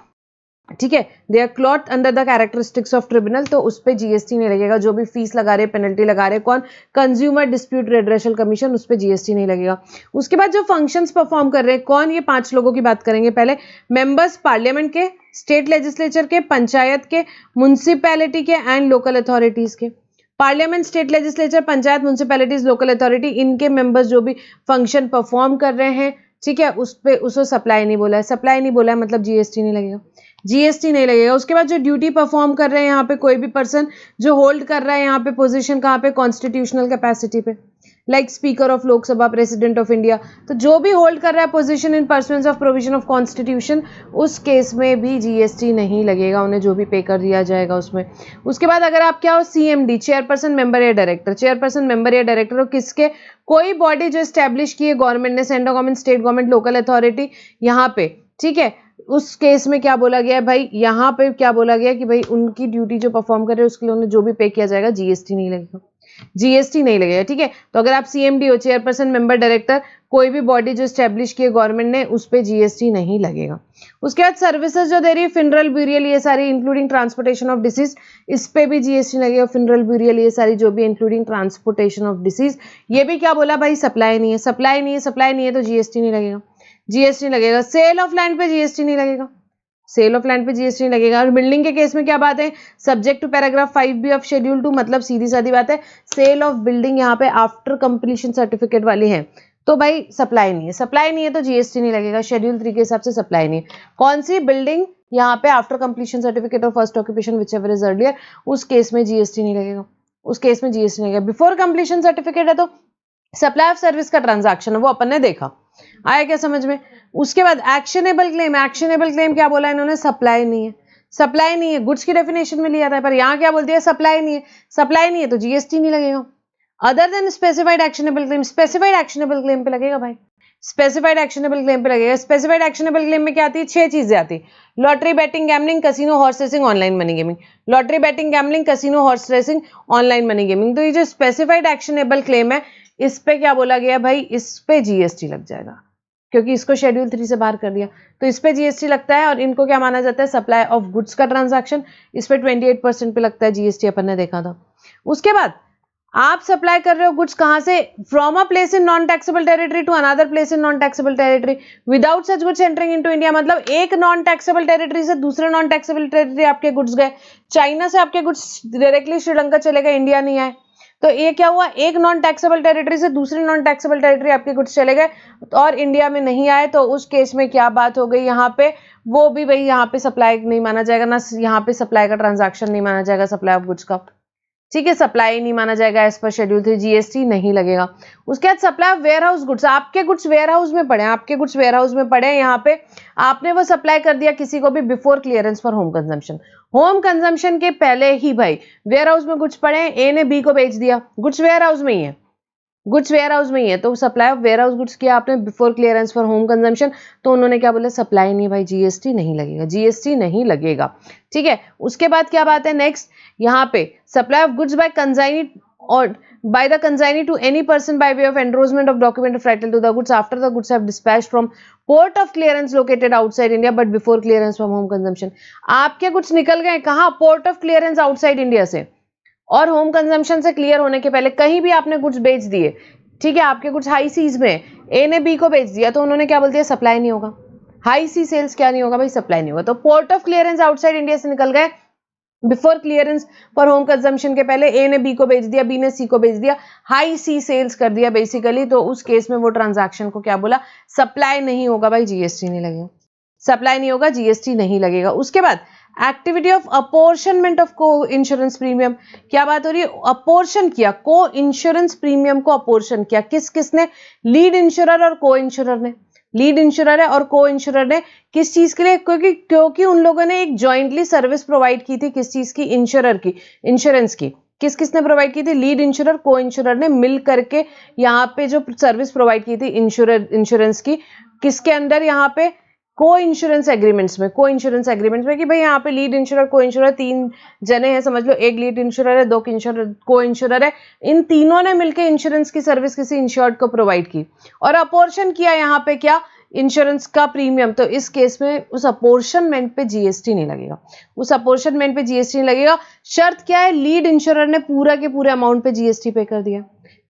ठीक है। They are clot under the characteristics of tribunal, तो उस पर जीएसटी नहीं लगेगा। जो भी फीस लगा रहे, पेनल्टी लगा रहे, कौन, कंज्यूमर डिस्प्यूट रेडरेशल कमीशन, उस पर जीएसटी नहीं लगेगा। उसके बाद जो फंक्शंस परफॉर्म कर रहे हैं, कौन, ये 5 लोगों की बात करेंगे पहले। मेंबर्स पार्लियामेंट के, स्टेट लेजिस्लेचर के, पंचायत के, म्युनिसिपैलिटी के एंड लोकल अथॉरिटीज के। Parliament, state legislature, panchayat, municipalities, local authority, इनके मेंबर्स जो भी फंक्शन परफॉर्म कर रहे हैं, ठीक है, उस पे उसको सप्लाई नहीं बोला है, सप्लाई नहीं बोला है मतलब जीएसटी नहीं लगेगा, जीएसटी नहीं लगेगा। उसके बाद जो ड्यूटी परफॉर्म कर रहे हैं यहाँ पे कोई भी पर्सन जो होल्ड कर रहा है यहाँ पे पोजीशन, कहाँ पे, कॉन्स्टिट्यूशनल कैपेसिटी पे, like speaker of Lok Sabha, president of India, तो जो भी होल्ड कर रहा है position in pursuance of provision of constitution, उस केस में भी जीएसटी नहीं लगेगा, उन्हें जो भी पे कर दिया जाएगा उसमें। उसके बाद अगर आप क्या हो, सीएमडी, चेयरपर्सन, मेंबर या डायरेक्टर, चेयरपर्सन, मेंबर या डायरेक्टर, और किसके, कोई बॉडी जो स्टैब्लिश की है गवर्नमेंट ने, central government, state government, local authority, यहाँ पे, ठीक है, उस केस में क्या बोला गया है भाई, यहाँ पे क्या बोला गया कि भाई उनकी ड्यूटी जो परफॉर्म कर रहे हैं उसके लिए उन्हें जो भी पे किया जाएगा जीएसटी नहीं लगेगा, जीएसटी नहीं लगेगा, ठीक है। तो अगर आप सीएमडी हो, चेयरपर्सन, मेंबर, डायरेक्टर, कोई भी बॉडी जो स्टैब्लिश की है गवर्नमेंट ने, उस पर जीएसटी नहीं लगेगा। उसके बाद सर्विसेज जो दे रही है, फिनरल ब्यूरियल ये सारी इंक्लूडिंग ट्रांसपोर्टेशन ऑफ डिसीज, इस पे भी जीएसटी लगेगा। फिनरल ब्यूरियल ये सारी जो भी इंक्लूडिंग ट्रांसपोर्टेशन ऑफ डिसीज, ये भी क्या बोला भाई, सप्लाई नहीं है, सप्लाई नहीं है, सप्लाई नहीं है तो जीएसटी नहीं लगेगा, जीएसटी लगेगा। सेल ऑफ लैंड पे जीएसटी नहीं लगेगा, सेल ऑफ लैंड पे जीएसटी नहीं लगेगा। और बिल्डिंग के केस में क्या बात है, subject to paragraph 5B of schedule 2, मतलब सीधी सादी बात है, सेल ऑफ बिल्डिंग यहाँ पे आफ्टर कंप्लीशन सर्टिफिकेट वाली है तो भाई सप्लाई नहीं है, सप्लाई नहीं है तो जीएसटी नहीं लगेगा। शेड्यूल 3 के हिसाब से सप्लाई नहीं है। कौन सी बिल्डिंग, यहाँ पे आफ्टर कंप्लीशन सर्टिफिकेट और first occupation whichever is earlier, उस केस में जीएसटी नहीं लगेगा, उस केस में जीएसटी नहीं लगेगा। बिफोर कंप्लीशन सर्टिफिकेट है तो सप्लाई ऑफ सर्विस का ट्रांजैक्शन है, वो अपन ने देखा, आया क्या समझ में। उसके बाद एक्शनेबल क्लेम, एक्शनेबल क्लेम क्या बोला इन्होंने, सप्लाई नहीं है, सप्लाई नहीं है, गुड्स की डेफिनेशन में लिया था, पर यहाँ क्या बोल दिया, सप्लाई नहीं है, सप्लाई नहीं है तो जीएसटी नहीं लगेगा। Other than specified actionable claim, specified actionable claim पे लगेगा भाई, स्पेसिफाइड एक्शनेबल क्लेम पे लगेगा। स्पेसिफाइड एक्शनेबल क्लेम में क्या आती है, 6 चीजें आती है, lottery, batting, gambling, casino, horse racing, online money gaming. Lottery, batting, gambling, casino, horse racing, online money gaming. तो ये जो स्पेसिफाइड एक्शनेबल क्लेम है, इस पे क्या बोला गया भाई, इस पे जीएसटी लग जाएगा, क्योंकि इसको शेड्यूल 3 से बाहर कर दिया तो इस पे जीएसटी लगता है। और इनको क्या माना जाता है, सप्लाई ऑफ गुड्स का ट्रांजैक्शन, इस पे 28% पे लगता है जीएसटी, अपन ने देखा था। उसके बाद आप सप्लाई कर रहे हो गुड्स कहां से, from a place in non taxable territory to another place in non taxable territory without such goods entering into India, मतलब एक नॉन टैक्सेबल टेरिटरी से दूसरे नॉन टैक्सेबल टेरिटरी आपके गुड्स गए, चाइना से आपके गुड्स डायरेक्टली श्रीलंका चले गए, इंडिया नहीं आए, तो ये क्या हुआ, एक नॉन टैक्सेबल टेरिटरी से दूसरी नॉन टैक्सेबल टेरिटरी आपके गुड्स चले गए और इंडिया में नहीं आए, तो उस केस में क्या बात हो गई यहाँ पे, वो भी भाई यहाँ पे सप्लाई नहीं माना जाएगा ना, यहाँ पे सप्लाई का ट्रांजैक्शन नहीं माना जाएगा, सप्लाई ऑफ गुड्स का, ठीक है, सप्लाई नहीं माना जाएगा एज पर शेड्यूल 3, जीएसटी नहीं लगेगा। उसके बाद supply of warehouse goods, आपके गुड्स वेयर हाउस में पड़े, आपके गुड्स वेयर हाउस में पड़े, यहाँ पे आपने वो सप्लाई कर दिया किसी को भी before clearance for home consumption, home consumption के पहले ही भाई वेयर हाउस में गुड्स पड़े, ए ने बी को बेच दिया, गुड्स वेयर हाउस में ही है, गुड्स वेयर हाउस में ही है, तो supply of warehouse goods किया आपने before clearance for home consumption, तो उन्होंने क्या बोला, सप्लाई नहीं भाई, जीएसटी नहीं लगेगा, जीएसटी नहीं लगेगा, ठीक है। उसके बाद क्या बात है नेक्स्ट, यहाँ पे supply of goods by consignee और by the consignee to any person by way of endorsement of document of title to the goods after the goods have dispatched from port of clearance located outside India but before clearance from home consumption, आपके goods निकल गए कहाँ, port of clearance outside India से, और home consumption से clear होने के पहले कहीं भी आपने गुड्स बेच दिए, ठीक है, आपके गुड्स हाई सीज में, ए ने बी को बेच दिया तो उन्होंने क्या बोल दिया, सप्लाई नहीं होगा, हाई सी सेल्स क्या नहीं होगा भाई, सप्लाई नहीं होगा। तो port of clearance outside India से निकल गए before clearance for home consumption के पहले, ए ने बी को बेच दिया, बी ने सी को बेच दिया, हाई सी सेल्स कर दिया बेसिकली, तो उस केस में वो ट्रांजैक्शन को क्या बोला, सप्लाई नहीं होगा भाई, जीएसटी नहीं लगेगा, सप्लाई नहीं होगा, जीएसटी नहीं लगेगा। उसके बाद एक्टिविटी ऑफ अपोर्शनमेंट ऑफ को इंश्योरेंस प्रीमियम, क्या बात हो रही है, अपोर्शन किया, को इंश्योरेंस प्रीमियम को अपोर्शन किया, किस किसने, लीड इंश्योरर और को इंश्योरर ने, लीड इंश्योरर है और को इंश्योरर ने, किस चीज के लिए, क्योंकि उन लोगों ने एक जॉइंटली सर्विस प्रोवाइड की थी, किस चीज की, इंश्योरर की, इंश्योरेंस की, किस किसने प्रोवाइड की थी, लीड इंश्योरर, को इंश्योरर ने मिल करके यहाँ पे जो सर्विस प्रोवाइड की थी इंश्योरेंस की, किसके अंदर, यहाँ पे को इंश्योरेंस एग्रीमेंट्स में, को इंश्योरेंस एग्रीमेंट्स में, कि भाई यहाँ पे लीड इंश्योरर, को इंश्योरर, 3 जने हैं समझ लो, एक लीड इंश्योरर है, 2 को इंश्योरर है, इन तीनों ने मिलकर इंश्योरेंस की सर्विस किसी इंश्योर्ड को प्रोवाइड की और अपोर्शन किया यहाँ पे क्या, इंश्योरेंस का प्रीमियम, तो इस केस में उस अपोर्शनमेंट पे जीएसटी नहीं लगेगा, उस अपोर्शनमेंट पे जीएसटी नहीं लगेगा। शर्त क्या है, लीड इंश्योरर ने पूरा के पूरे अमाउंट पे जीएसटी पे कर दिया,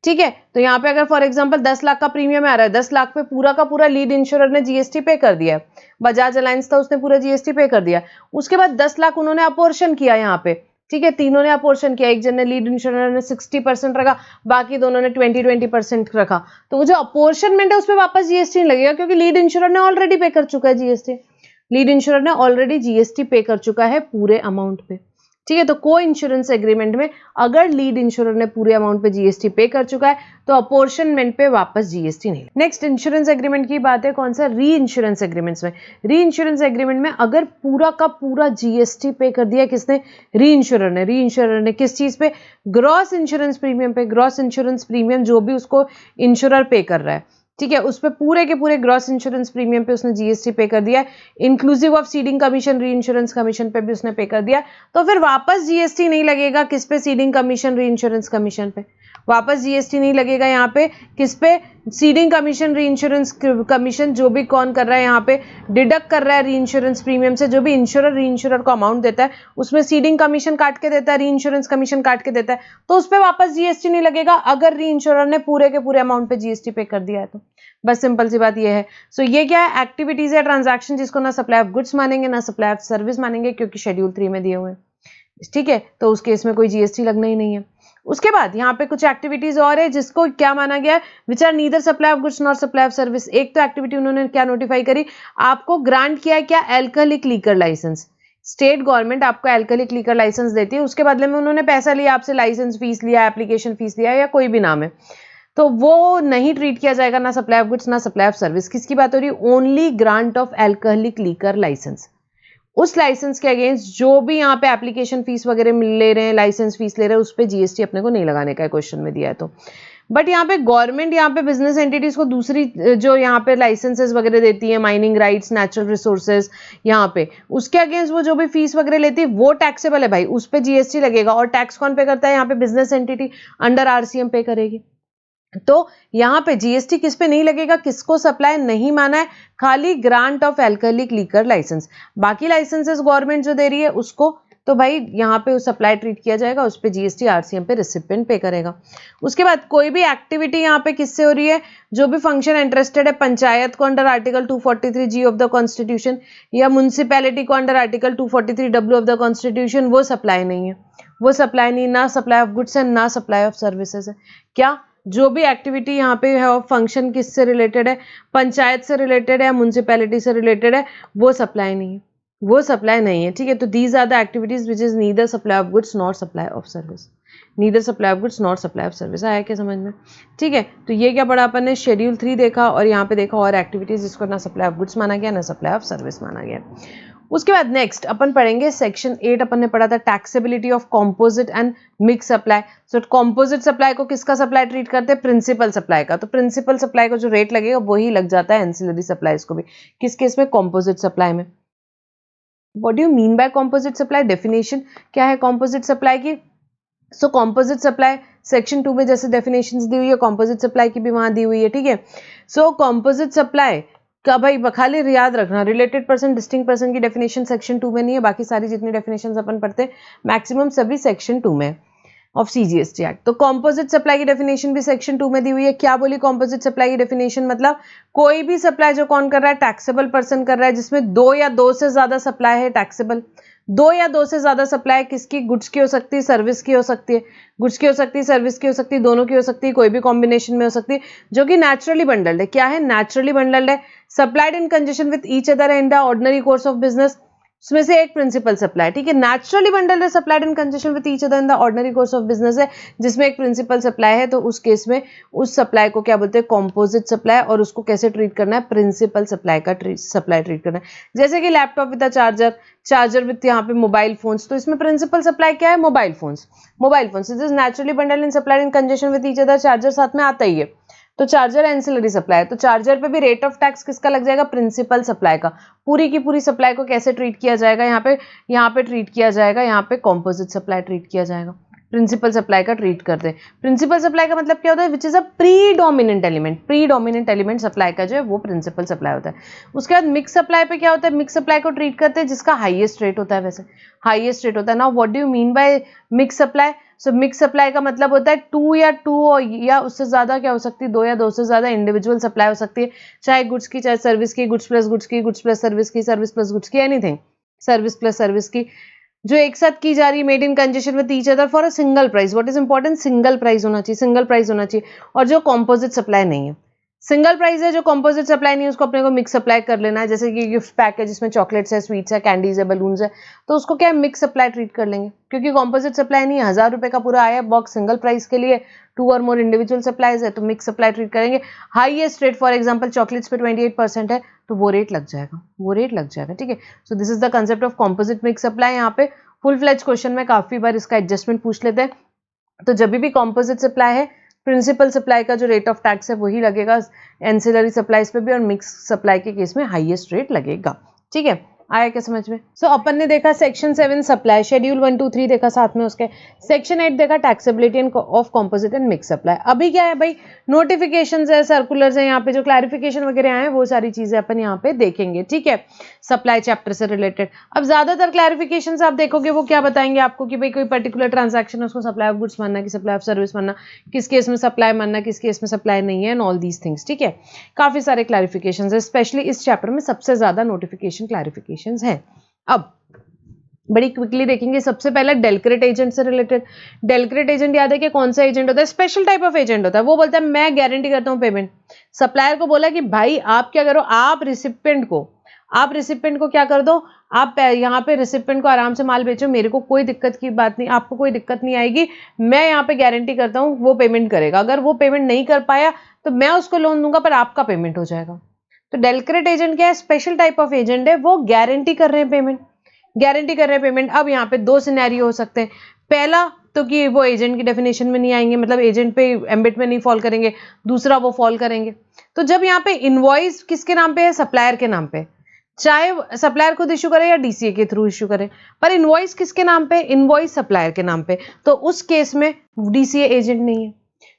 ठीक है। तो यहाँ पे अगर फॉर एग्जांपल 10 लाख का प्रीमियम आ रहा है, 10 लाख पे पूरा का पूरा लीड इंश्योरर ने जीएसटी पे कर दिया, बजाज अलायंस था उसने पूरा जीएसटी पे कर दिया, उसके बाद 10 लाख उन्होंने अपोर्शन किया यहाँ पे, ठीक है, तीनों ने अपोर्शन किया, एक जन ने लीड इंश्योरर ने 60% रखा, बाकी दोनों ने 20% रखा, तो वो जो अपोर्शनमेंट है उस पर वापस जीएसटी नहीं लगेगा, क्योंकि लीड इंश्योरर ने ऑलरेडी पे कर चुका है जीएसटी, लीड इंश्योरर ने ऑलरेडी जीएसटी पे कर चुका है पूरे अमाउंट पे, ठीक है। तो को इंश्योरेंस एग्रीमेंट में अगर लीड इंश्योरर ने पूरे अमाउंट पे जीएसटी पे कर चुका है तो अपोर्शनमेंट पे वापस जीएसटी नहीं। नेक्स्ट इंश्योरेंस एग्रीमेंट की बात है, कौन सा, री इंश्योरेंस एग्रीमेंट्स में, री इंश्योरेंस एग्रीमेंट में अगर पूरा का पूरा जीएसटी पे कर दिया किसने, री इंश्योरर ने किस चीज पे, ग्रॉस इंश्योरेंस प्रीमियम पे, ग्रॉस इंश्योरेंस प्रीमियम जो भी उसको इंश्योरर पे कर रहा है, ठीक है, उस पे पूरे के पूरे ग्रॉस इंश्योरेंस प्रीमियम पे उसने जीएसटी पे कर दिया है, इंक्लूसिव ऑफ सीडिंग कमीशन, री इंश्योरेंस कमीशन पे भी उसने पे कर दिया, तो फिर वापस जीएसटी नहीं लगेगा किस पे, सीडिंग कमीशन, री इंश्योरेंस कमीशन पे, वापस जीएसटी नहीं लगेगा यहाँ पे। किस पे? सीडिंग कमीशन, री इंश्योरेंस कमीशन, जो भी कौन कर रहा है यहाँ पे डिडक्ट कर रहा है री इंश्योरेंस प्रीमियम से, जो भी इंश्योरर री इंश्योरर को अमाउंट देता है उसमें सीडिंग कमीशन काट के देता है, री इंश्योरेंस कमीशन काट के देता है, तो उस पर वापस जीएसटी नहीं लगेगा अगर री इंश्योरर ने पूरे के पूरे अमाउंट पे जीएसटी पे कर दिया है तो। बस सिंपल सी बात ये है। सो ये क्या है? एक्टिविटीज या ट्रांजैक्शन जिसको ना सप्लाई ऑफ गुड्स मानेंगे ना सप्लाई ऑफ सर्विस मानेंगे, क्योंकि शेड्यूल 3 में दिए हुए हैं, ठीक है। तो उस केस में कोई जीएसटी लगना ही नहीं है। उसके बाद यहाँ पे कुछ एक्टिविटीज और है जिसको क्या माना गया है, which are neither supply of goods nor supply of service. एक तो एक्टिविटी उन्होंने क्या नोटिफाई करी, आपको ग्रांट किया है क्या? Alcoholic liquor licence. State government आपको एल्कोहलिक लीकर लाइसेंस देती है, उसके बदले में उन्होंने पैसा लिया आपसे, लाइसेंस फीस लिया, एप्लीकेशन फीस लिया, या कोई भी नाम है, तो वो नहीं ट्रीट किया जाएगा ना सप्लाई ऑफ गुड्स ना सप्लाई ऑफ सर्विस। किसकी बात हो रही है? Only grant of alcoholic liquor licence. उस लाइसेंस के अगेंस्ट जो भी यहाँ पे एप्लीकेशन फीस वगैरह ले रहे हैं, लाइसेंस फीस ले रहे हैं, उस पे जीएसटी अपने को नहीं लगाने का क्वेश्चन में दिया है तो। बट यहाँ पे गवर्नमेंट यहाँ पे बिजनेस एंटिटीज को दूसरी जो यहाँ पे लाइसेंसेस वगैरह देती है, माइनिंग राइट्स, नेचुरल रिसोर्सेज, यहाँ पे उसके अगेंस्ट वो जो भी फीस वगैरह लेती है वो टैक्सेबल है भाई, उस पर जीएसटी लगेगा। और टैक्स कौन पे करता है? यहाँ पे बिजनेस एंटिटी अंडर आरसीएम पे करेगी। तो यहां पे जीएसटी किस पे नहीं लगेगा? किसको सप्लाई नहीं माना है? खाली grant of alcoholic liquor licence. बाकी लाइसेंसेस गवर्नमेंट जो दे रही है उसको तो भाई यहाँ पे सप्लाई ट्रीट किया जाएगा, उस पे जीएसटी आरसीएम पे रिसिपिएंट पे करेगा। उसके बाद कोई भी एक्टिविटी यहाँ पे किससे हो रही है? जो भी फंक्शन इंटरेस्टेड है पंचायत को under article 243G of the constitution, या म्यूनिसिपैलिटी को under article 243W of the constitution, वो सप्लाई नहीं है। वो सप्लाई नहीं, ना सप्लाई ऑफ गुड्स है ना सप्लाई ऑफ सर्विसेज है। क्या? जो भी एक्टिविटी यहाँ पे है फंक्शन किससे रिलेटेड है? पंचायत से रिलेटेड है, म्यूनिसिपैलिटी से रिलेटेड है, वो सप्लाई नहीं है, वो सप्लाई नहीं है, ठीक है। तो these are the activities which is neither supply of goods not supply of service. Neither supply of goods not supply of service. आया क्या समझ में? ठीक है। तो ये क्या पढ़ा अपन ने? शेड्यूल 3 देखा और यहाँ पे देखा और एक्टिविटीज जिसको ना सप्लाई ऑफ गुड्स माना गया ना सप्लाई ऑफ सर्विस माना गया। उसके बाद नेक्स्ट अपन पढ़ेंगे सेक्शन 8। अपन ने पढ़ा था taxability of composite and mix supply. So composite supply को किसका सप्लाई ट्रीट करते हैं? प्रिंसिपल सप्लाई का। तो प्रिंसिपल सप्लाई को जो रेट लगेगा वही लग जाता है एंसिलरी सप्लाईज को भी। किस केस में? कॉम्पोजिट सप्लाई में। What do you mean by composite supply? Definition क्या है कॉम्पोजिट सप्लाई की? सो कॉम्पोजिट सप्लाई सेक्शन 2 में जैसे डेफिनेशंस दी हुई है, कॉम्पोजिट सप्लाई की भी वहां दी हुई है, ठीक है। सो कॉम्पोजिट सप्लाई का भाई खाली याद रखना, रिलेटेड पर्सन डिस्टिंक्ट पर्सन की डेफिनेशन सेक्शन 2 में नहीं है, बाकी सारी जितनी डेफिनेशंस अपन पढ़ते हैं मैक्सिमम सभी सेक्शन 2 में ऑफ सीजीएसटी एक्ट। तो कॉम्पोजिट सप्लाई की डेफिनेशन भी सेक्शन 2 में दी हुई है। क्या बोली कॉम्पोजिट सप्लाई की डेफिनेशन? मतलब कोई भी सप्लाई जो कौन कर रहा है? टैक्सेबल पर्सन कर रहा है, जिसमें 2 या 2 से ज्यादा सप्लाई है टैक्सेबल। 2 या 2 से ज्यादा सप्लाई किसकी? गुड्स की हो सकती है, सर्विस की हो सकती है, गुड्स की हो सकती है, सर्विस की हो सकती है, दोनों की हो सकती है, कोई भी कॉम्बिनेशन में हो सकती है, जो कि नेचुरली बंडल्ड है। क्या है? नेचुरली बंडल्ड है, supplied in conjunction with each other in the ordinary course of business. उसमें से एक प्रिंसिपल सप्लाई, ठीक है, नेचुरली बंडल्ड है, supplied in conjunction with each other in the ordinary course of business है, जिसमें एक प्रिंसिपल सप्लाई है। तो उस केस में उस सप्लाई को क्या बोलते हैं? Composite supply. और उसको कैसे ट्रीट करना है? प्रिंसिपल सप्लाई का सप्लाई ट्रीट करना है। जैसे कि laptop with charger, charger with यहाँ पे मोबाइल फोन्स, तो इसमें प्रिंसिपल सप्लाई क्या है? Mobile phones. Mobile phones is naturally bundled in supplied in conjunction with each other, charger साथ में आता ही है, तो चार्जर एंसिलरी सप्लाई है। तो चार्जर पे भी रेट ऑफ टैक्स किसका लग जाएगा? प्रिंसिपल सप्लाई का। पूरी की पूरी सप्लाई को कैसे ट्रीट किया जाएगा? यहाँ पे ट्रीट किया जाएगा, यहाँ पे कॉम्पोजिट सप्लाई ट्रीट किया जाएगा, प्रिंसिपल सप्लाई का ट्रीट करते हैं। प्रिंसिपल सप्लाई का मतलब क्या होता है? Which is a predominant element. Predominant element supply का जो है वो प्रिंसिपल सप्लाई होता है। उसके बाद मिक्स सप्लाई पे क्या होता है? मिक्स सप्लाई को ट्रीट करते हैं जिसका हाईएस्ट रेट होता है, वैसे हाईएस्ट रेट होता है। Now what do you mean by mix supply? So mix supply का मतलब होता है 2 या उससे ज्यादा क्या हो सकती है? 2 या 2 से ज्यादा इंडिविजुअल सप्लाई हो सकती है, चाहे गुड्स की, चाहे सर्विस की, गुड्स प्लस गुड्स की, गुड्स प्लस सर्विस की, सर्विस प्लस गुड्स की, एनीथिंग, सर्विस प्लस सर्विस की, जो एक साथ की जा रही है, made in conjunction with each other for a single price. What is important? Single price होना चाहिए, सिंगल प्राइस होना चाहिए। और जो कॉम्पोजिट सप्लाई नहीं है, सिंगल प्राइस है, जो कॉम्पोजिट सप्लाई नहीं है, उसको अपने को मिक्स सप्लाई कर लेना है। जैसे कि गिफ्ट पैक है जिसमें चॉकलेट्स है, स्वीट्स है, कैंडीज है, बलून्स है, तो उसको क्या है? मिक्स सप्लाई ट्रीट कर लेंगे, क्योंकि कॉम्पोजिट सप्लाई नहीं है। 1000 रुपए का पूरा आया बॉक्स सिंगल प्राइस के लिए, 2 और मोर इंडिविजुअल सप्लाईज है, तो मिक्स सप्लाई ट्रीट करेंगे। Highest rate for example chocolates पे 28% है, तो वो रेट लग जाएगा, वो रेट लग जाएगा, ठीक है। सो this is the concept of composite mix supply. यहाँ पे फुल फ्लेज क्वेश्चन में काफी बार इसका एडजस्टमेंट पूछ लेते हैं। तो जब भी कॉम्पोजिट सप्लाई है, प्रिंसिपल सप्लाई का जो रेट ऑफ टैक्स है वही लगेगा एंसिलरी सप्लाईज पे भी, और मिक्स सप्लाई के केस में हाईएस्ट रेट लगेगा, ठीक है। आया क्या समझ में? सो अपन ने देखा सेक्शन 7 सप्लाई, शेड्यूल 1 2 3 देखा साथ में उसके, सेक्शन 8 देखा taxability of composite and mix supply. अभी क्या है भाई, नोटिफिकेशंस है, सर्कुलर्स है, यहाँ पे जो क्लैरिफिकेशन वगैरह आए हैं वो सारी चीजें अपन यहाँ पे देखेंगे, ठीक है, सप्लाई चैप्टर से रिलेटेड। अब ज्यादातर क्लैरिफिकेशन आप देखोगे वो क्या बताएंगे आपको कि भाई कोई पर्टिकुलर ट्रांजैक्शन है उसको सप्लाई ऑफ गुड्स मानना कि सप्लाई ऑफ सर्विस मानना, किस केस में सप्लाई मानना किस केस में सप्लाई नहीं है, एंड ऑल दीज थिंग्स, ठीक है। काफी सारे क्लैरिफिकेशंस है, स्पेशली इस चैप्टर में सबसे ज्यादा नोटिफिकेशन क्लैरिफिकेशंस है। अब बड़ी क्विकली देखेंगे, सबसे पहले डेलक्रेट एजेंट से रिलेटेड। डेलक्रेट एजेंट याद है कि कौन सा एजेंट होता है, स्पेशल टाइप ऑफ एजेंट होता है। वो बोलता है मैं गारंटी करता हूं पेमेंट। सप्लायर को बोला कि भाई आप क्या करो, आप रिसिपेंट को क्या कर दो, आप यहाँ पे रिसिपेंट को आराम से माल बेचो, मेरे को कोई दिक्कत की बात नहीं, आपको कोई दिक्कत नहीं आएगी, मैं यहाँ पे गारंटी करता हूँ वो पेमेंट करेगा। अगर वो पेमेंट नहीं कर पाया तो मैं उसको लोन दूंगा पर आपका पेमेंट हो जाएगा। तो डेलक्रेट एजेंट क्या है, स्पेशल टाइप ऑफ एजेंट है, वो गारंटी कर रहे हैं पेमेंट, गारंटी कर रहे हैं पेमेंट। अब यहाँ पे दो सिनेरियो हो सकते हैं, पहला तो कि वो एजेंट की डेफिनेशन में नहीं आएंगे, मतलब एजेंट पे एम्बिट में नहीं फॉल करेंगे, दूसरा वो फॉल करेंगे। तो जब यहाँ पे इनवॉइस किसके नाम पे है, सप्लायर के नाम पे, चाहे सप्लायर खुद इशू करे या डीसीए के थ्रू इशू करे, पर इनवॉइस किसके नाम पे, इनवॉइस सप्लायर के नाम पे, तो उस केस में डीसीए एजेंट नहीं है,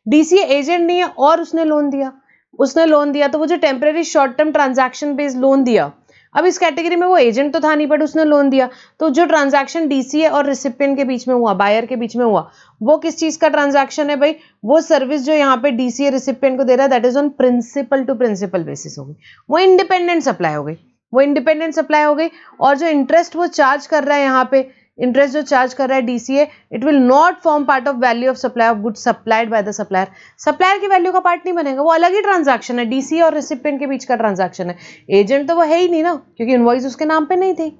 डीसीए एजेंट नहीं है और उसने लोन दिया, तो वो जो temporary short term transaction based loan दिया, अब इस कैटेगरी में वो एजेंट तो था नहीं बट उसने लोन दिया, तो जो ट्रांजैक्शन डीसीए और रिसिपिएंट के बीच में हुआ, बायर के बीच में हुआ, वो किस चीज का ट्रांजैक्शन है भाई, वो सर्विस जो यहाँ पे डीसीए रिसिपिएंट को दे रहा है that is on principal to principal basis हो गई, वो इंडिपेंडेंट सप्लाई हो गई। और जो इंटरेस्ट वो चार्ज कर रहा है यहाँ पे, इंटरेस्ट जो चार्ज कर रहा है DCA, it will not form part of value of supply of goods supplied by the supplier, supplier की वैल्यू का पार्ट नहीं बनेगा, वो अलग ही ट्रांजैक्शन है, डीसीए और रिसिपिएंट के बीच का ट्रांजैक्शन है, एजेंट तो वो है ही नहीं ना, क्योंकि इनवॉइस उसके नाम पे नहीं थी।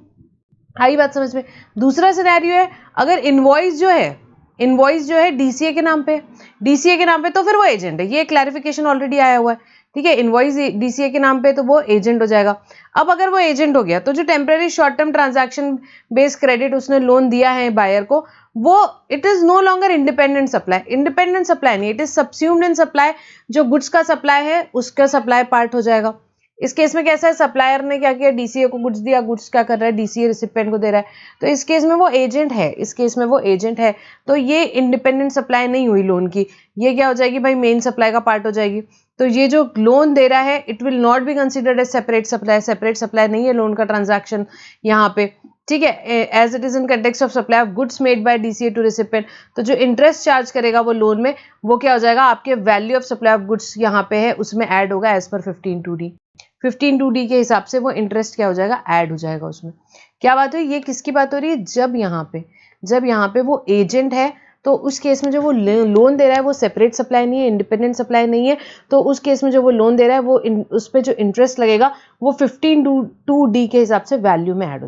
आई बात समझ में? दूसरा सिनेरियो है, अगर इनवॉइस जो है डीसीए के नाम पे, तो फिर वो एजेंट है, ये क्लैरिफिकेशन ऑलरेडी आया हुआ है, ठीक है, इनवॉइस डीसीए के नाम पे तो वो एजेंट हो जाएगा। अब अगर वो एजेंट हो गया तो जो temporary short term transaction based credit उसने लोन दिया है बायर को, वो it is no longer independent supply नहीं, it is subsumed in supply, जो गुड्स का सप्लाई है उसका सप्लाई पार्ट हो जाएगा। इस केस में कैसा है, सप्लायर ने क्या किया, डीसीए को गुड्स दिया, गुड्स क्या कर रहा है, डीसीए रिसिपिएंट को दे रहा है, तो इस केस में वो एजेंट है, तो ये इंडिपेंडेंट सप्लाई नहीं हुई लोन की, ये क्या हो जाएगी भाई, मेन सप्लाई का पार्ट हो जाएगी। तो ये जो लोन दे रहा है it will not be considered as separate supply नहीं है लोन का ट्रांजैक्शन यहाँ पे, ठीक है, as it is in context of supply of goods made by DCA to recipient. तो जो इंटरेस्ट चार्ज करेगा वो लोन में, वो क्या हो जाएगा, आपके value of supply of goods यहाँ पे है उसमें ऐड होगा एज पर 15(2)(d). 15(2)(d) के हिसाब से वो इंटरेस्ट क्या हो जाएगा, ऐड हो जाएगा उसमें। क्या बात हुई, ये किसकी बात हो रही है, जब यहाँ पे वो एजेंट है, तो उस केस में जो वो लोन दे रहा है वो सेपरेट सप्लाई नहीं है, इंडिपेंडेंट सप्लाई नहीं है, तो उस केस में जो वो लोन दे रहा है वो उस पर जो इंटरेस्ट लगेगा वो 15(2)(d) के हिसाब से वैल्यू में ऐड हो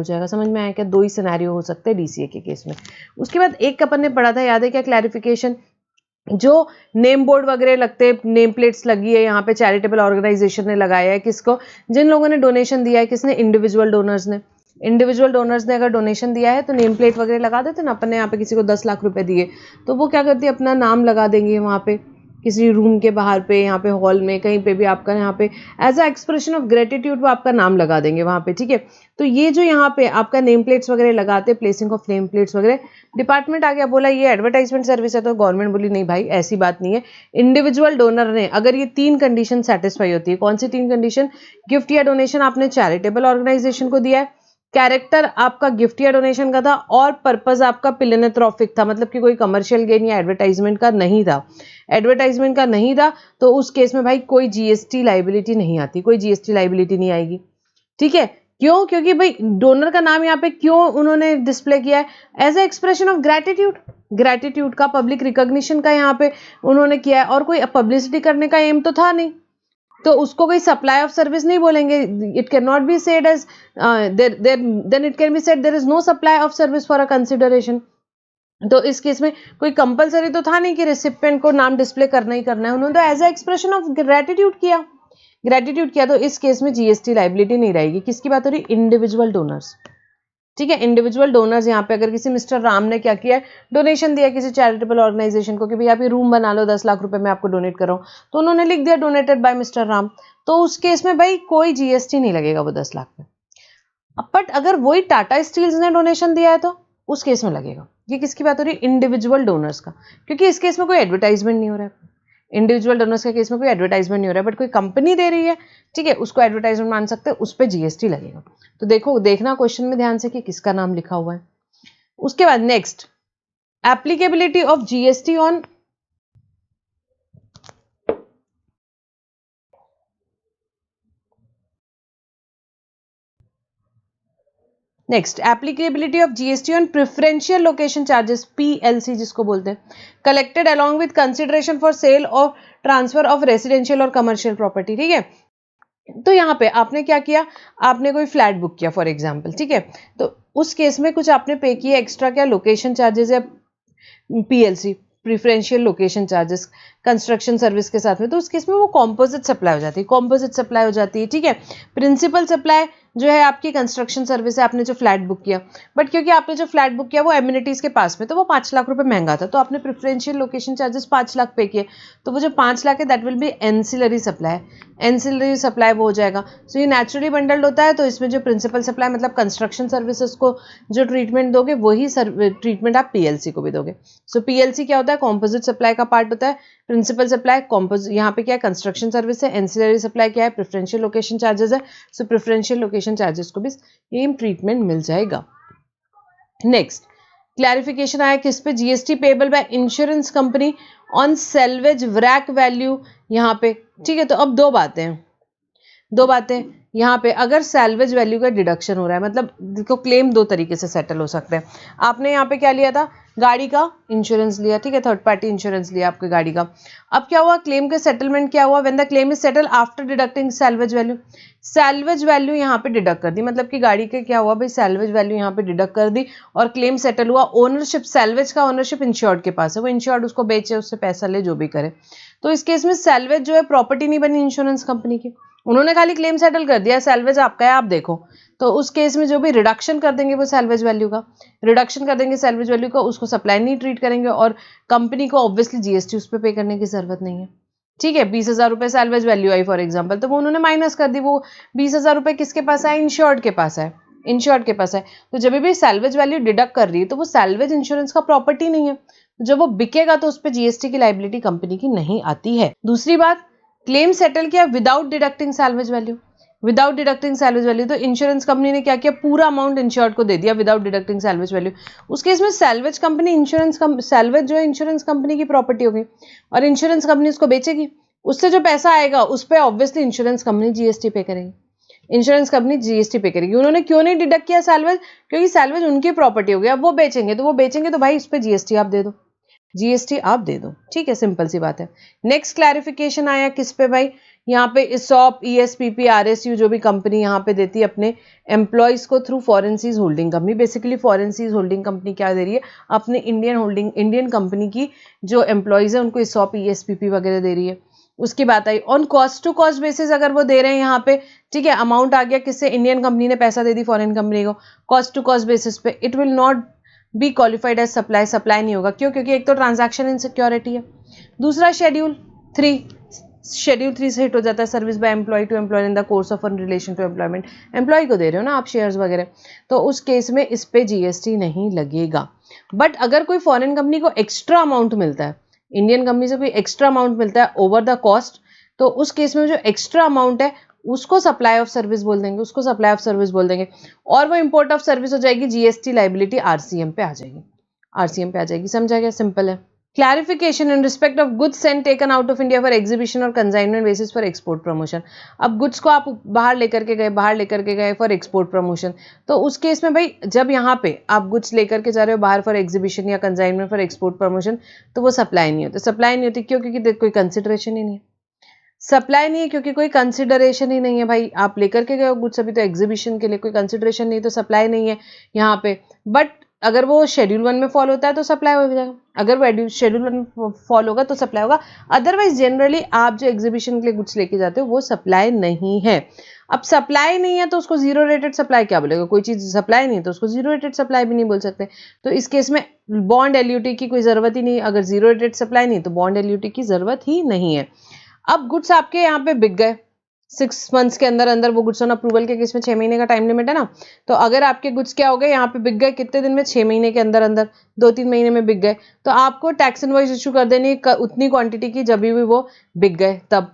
जाएगा। समझ में आया क्या? दो ही सिनेरियो हो सकते हैं डीसीए के केस में। उसके बाद एक अपन ने पढ़ा था, याद है क्या क्लैरिफिकेशन, जो नेम बोर्ड वगैरह लगते हैं, नेम प्लेट्स लगी है यहाँ पे, चैरिटेबल ऑर्गेनाइजेशन ने लगाया है, किसको, जिन लोगों ने डोनेशन दिया है, किसने, इंडिविजुअल डोनर्स ने अगर डोनेशन दिया है तो नेम प्लेट वगैरह लगा देते ना, अपन ने यहाँ पे किसी को 10 लाख रुपए दिए तो वो क्या करती है, अपना नाम लगा देंगे वहाँ पे, किसी रूम के बाहर पे, यहाँ पे हॉल में, कहीं पे भी आपका यहाँ पे as a expression of gratitude वो आपका नाम लगा देंगे वहाँ पे, ठीक है। तो ये जो यहाँ पे आपका नेम प्लेट्स वगैरह लगाते, प्लेसिंग ऑफ नेम प्लेट्स वगैरह, डिपार्टमेंट आ गया बोला ये एडवर्टाइजमेंट सर्विस है, तो गवर्नमेंट बोली नहीं भाई ऐसी बात नहीं है, इंडिविजुअल डोनर ने अगर ये 3 कंडीशन सेटिस्फाई होती है, कौन सी 3 कंडीशन, गिफ्ट या डोनेशन आपने चैरिटेबल ऑर्गेनाइजेशन को दिया है, कैरेक्टर आपका गिफ्ट या डोनेशन का था, और पर्पस आपका फिलेंथ्रोपिक था, मतलब कि कोई कमर्शियल गेन या एडवर्टाइजमेंट का नहीं था, तो उस केस में भाई कोई जीएसटी लाइबिलिटी नहीं आती, आएगी, ठीक है। क्यों? क्योंकि भाई डोनर का नाम यहाँ पे क्यों उन्होंने डिस्प्ले किया है, as a expression of gratitude का, पब्लिक रिकॉग्निशन का यहाँ पे उन्होंने किया है, और कोई पब्लिसिटी करने का एम तो था नहीं, तो उसको कोई सप्लाई ऑफ सर्विस नहीं बोलेंगे, it can not be said as then it can be said there is no supply of service for a consideration. तो इस केस में कोई कंपलसरी तो था नहीं कि रिसिपिएंट को नाम डिस्प्ले करना ही करना है, उन्होंने तो as a expression of gratitude किया, तो इस केस में जीएसटी लाइबिलिटी नहीं रहेगी। किसकी बात हो रही, इंडिविजुअल डोनर्स, ठीक है, इंडिविजुअल डोनर्स। यहाँ पे अगर किसी मिस्टर राम ने क्या किया है, डोनेशन दिया किसी चैरिटेबल ऑर्गेनाइजेशन को कि भाई आप ये रूम बना लो, 10 लाख रुपए मैं आपको डोनेट कर रहा हूँ, तो उन्होंने लिख दिया डोनेटेड बाय मिस्टर राम, तो उस केस में भाई कोई जीएसटी नहीं लगेगा वो 10 लाख पे, बट अगर वही टाटा स्टील्स ने डोनेशन दिया है तो उस केस में लगेगा। ये किसकी बात हो रही है? इंडिविजुअल डोनर्स का, क्योंकि इस केस में कोई एडवर्टाइजमेंट नहीं हो रहा है। इंडिविजुअल डोनर्स के केस में कोई एडवर्टाइजमेंट नहीं हो रहा है, बट कोई कंपनी दे रही है, ठीक है, उसको एडवर्टाइजमेंट मान सकते हैं, उस पर जीएसटी लगेगा। तो देखना क्वेश्चन में ध्यान से कि किसका नाम लिखा हुआ है। उसके बाद next, applicability of GST on next applicability of GST on preferential location charges, PLC जिसको बोलते हैं, collected along with consideration for sale और ट्रांसफर ऑफ रेसिडेंशियल और कमर्शियल प्रॉपर्टी, ठीक है। तो यहाँ पे आपने क्या किया, आपने कोई फ्लैट बुक किया फॉर एग्जाम्पल, ठीक है, तो उस केस में कुछ आपने पे किया एक्स्ट्रा, क्या लोकेशन चार्जेस या PLC, preferential location charges, construction service के साथ में, तो उस केस में वो कॉम्पोजिट सप्लाई हो जाती है, ठीक है। प्रिंसिपल सप्लाई जो है आपकी कंस्ट्रक्शन सर्विस है, आपने जो फ्लैट बुक किया, बट क्योंकि आपने जो फ्लैट बुक किया वो एमिनिटीज के पास में, तो वो 5 लाख रुपए महंगा था, तो आपने प्रिफरेंशियल लोकेशन चार्जेस 5 लाख पे किए, तो वो जो 5 लाख है that will B ancillary supply वो हो जाएगा। सो ये नेचुरली बंडल्ड होता है, तो इसमें जो प्रिंसिपल सप्लाई मतलब कंस्ट्रक्शन सर्विसेज को जो ट्रीटमेंट दोगे वही ट्रीटमेंट आप पीएलसी को भी दोगे। सो पीएलसी क्या होता है? कॉम्पोजिट सप्लाई का पार्ट होता है। प्रिंसिपल सप्लाई कॉम्पोजिट, यहाँ पे क्या है? कंस्ट्रक्शन सर्विस है। एंसिलरी सप्लाई क्या है? प्रेफरेंशियल लोकेशन चार्जेस है। सो प्रेफरेंशियल लोकेशन चार्जेस को भी सेम ट्रीटमेंट मिल जाएगा। नेक्स्ट क्लैरिफिकेशन आया किस पे? GST payable by insurance company on salvage wreck value, यहाँ पे, ठीक है। तो अब दो बातें यहाँ पे, अगर सैल्वेज वैल्यू का डिडक्शन हो रहा है, मतलब देखो क्लेम दो तरीके से सेटल हो सकते हैं। आपने यहाँ पे क्या लिया था? गाड़ी का इंश्योरेंस लिया, ठीक है, थर्ड पार्टी इंश्योरेंस लिया आपकी गाड़ी का। अब क्या हुआ? क्लेम का सेटलमेंट क्या हुआ? When the claim is settle after deducting salvage value यहाँ पे डिडक्ट कर दी, मतलब कि गाड़ी के क्या हुआ भाई? सैल्वेज वैल्यू यहाँ पे डिडक्ट कर दी और क्लेम सेटल हुआ। ओनरशिप, सैल्वेज का ओनरशिप इंश्योर्ड के पास है, वो इंश्योर्ड उसको बेचे, उससे पैसा ले, जो भी करे। तो इस केस में सैल्वेज जो है प्रॉपर्टी नहीं बनी इंश्योरेंस कंपनी की, उन्होंने खाली क्लेम सेटल कर दिया, सैल्वेज आपका है, आप देखो। तो उस केस में जो भी रिडक्शन कर देंगे वो सैल्वेज वैल्यू का, उसको सप्लाई नहीं ट्रीट करेंगे और कंपनी को ऑब्वियसली जीएसटी उस पर पे करने की जरूरत नहीं है, ठीक है। 20,000 रुपए salvage value I for example, तो वो उन्होंने माइनस कर दी, वो 20,000 रुपए किसके पास है? इंश्योर्ड के पास है, तो जब भी सैल्वेज वैल्यू डिडक्ट कर रही है तो वो सैल्वेज इंश्योरेंस का प्रॉपर्टी नहीं है, तो जब वो बिकेगा तो उस पर जीएसटी की लाइबिलिटी कंपनी की नहीं आती है। दूसरी बात, क्लेम सेटल किया विदाउट डिडक्टिंग सैल्वेज वैल्यू, तो इंश्योरेंस कंपनी ने क्या किया? पूरा अमाउंट इंश्योर्ड को दे दिया विदाउट डिडक्टिंग सैल्वेज वैल्यू। उस केस में सैल्वेज जो है इंश्योरेंस कंपनी की प्रॉपर्टी होगी और इंश्योरेंस कंपनी उसको बेचेगी, उससे जो पैसा आएगा उस पर ऑब्वियसली इंश्योरेंस कंपनी जीएसटी पे करेगी। उन्होंने क्यों नहीं डिडक्ट किया सैल्वेज? क्योंकि सैल्वेज उनकी प्रॉपर्टी हो गया, अब वो बेचेंगे तो भाई उस पर जीएसटी आप दे दो, ठीक है, सिंपल सी बात है। नेक्स्ट क्लैरिफिकेशन आया किस पे भाई? यहाँ पे इसॉप, ईएसपीपी, आरएसयू जो भी कंपनी यहाँ पे देती है अपने एम्प्लॉयज को through foreign seas holding company. Basically foreign seas holding company क्या दे रही है? अपने इंडियन कंपनी की जो एम्प्लॉयज है उनको इसॉप, ईएसपीपी वगैरह दे रही है। उसकी बात आई on cost to cost basis, अगर वो दे रहे हैं यहाँ पे, ठीक है, अमाउंट आ गया किससे? इंडियन कंपनी ने पैसा दे दी फॉरेन कंपनी को कॉस्ट टू कॉस्ट बेसिस पे, it will not be qualified as supply नहीं होगा। क्यों? क्योंकि एक तो ट्रांजैक्शन इनसिक्योरिटी है, दूसरा शेड्यूल 3 से हिट हो जाता है, service by employee to employee in the course of an relation to employment. Employee को दे रहे हो ना आप शेयर्स वगैरह, तो उस केस में इस पे जीएसटी नहीं लगेगा। बट अगर कोई फॉरेन कंपनी को एक्स्ट्रा अमाउंट मिलता है, इंडियन कंपनी से कोई एक्स्ट्रा अमाउंट मिलता है ओवर द कॉस्ट, तो उस केस में जो एक्स्ट्रा अमाउंट है उसको सप्लाई ऑफ सर्विस बोल देंगे और वो इंपोर्ट ऑफ सर्विस हो जाएगी, जीएसटी लाइबिलिटी आरसीएम पे आ जाएगी। समझा गया? सिंपल है। Clarification in respect of goods send taken out of India for exhibition और consignment basis for export promotion. अब गुड्स को आप बाहर लेकर के गए फॉर एक्सपोर्ट प्रमोशन, तो उस केस में भाई जब यहाँ पे आप गुड्स लेकर के जा रहे हो बाहर फॉर एग्जीबिशन या कंसाइनमेंट फॉर एक्सपोर्ट प्रमोशन, तो वो सप्लाई नहीं होती। क्यों? क्योंकि कोई कंसिडरेशन ही नहीं है, क्योंकि कोई कंसिडरेशन ही नहीं है भाई, आप लेकर के गए हो गुड्स अभी तो एग्जीबिशन के लिए, कोई कंसिडरेशन नहीं, तो सप्लाई नहीं है यहाँ पे। बट अगर वो शेड्यूल 1 में फॉलो होता है तो सप्लाई हो जाएगा, अगर वो शेड्यूल 1 में फॉलो होगा तो सप्लाई होगा, अदरवाइज जनरली आप जो एग्जीबिशन के लिए गुड्स लेके जाते हो वो सप्लाई नहीं है। अब सप्लाई नहीं है तो उसको जीरो रेटेड सप्लाई क्या बोलेगा? कोई चीज सप्लाई नहीं है तो उसको जीरो रेटेड सप्लाई भी नहीं बोल सकते। तो इस केस में बॉन्ड एलयूटी की कोई जरूरत ही नहीं, अगर जीरो रेटेड सप्लाई नहीं तो बॉन्ड एलयूटी की जरूरत ही नहीं है। अब गुड्स आपके यहाँ पे बिक गए, 6 मंथ्स के अंदर अंदर वो गुड्स ऑन अप्रूवल के केस में 6 महीने का टाइम लिमिट है ना। तो अगर आपके गुड्स क्या हो गए यहाँ पे बिक गए कितने दिन में, 6 महीने के अंदर अंदर, 2-3 महीने में बिक गए, तो आपको टैक्स इनवॉइस इशू कर देनी है उतनी क्वांटिटी की जब भी वो बिक गए तब।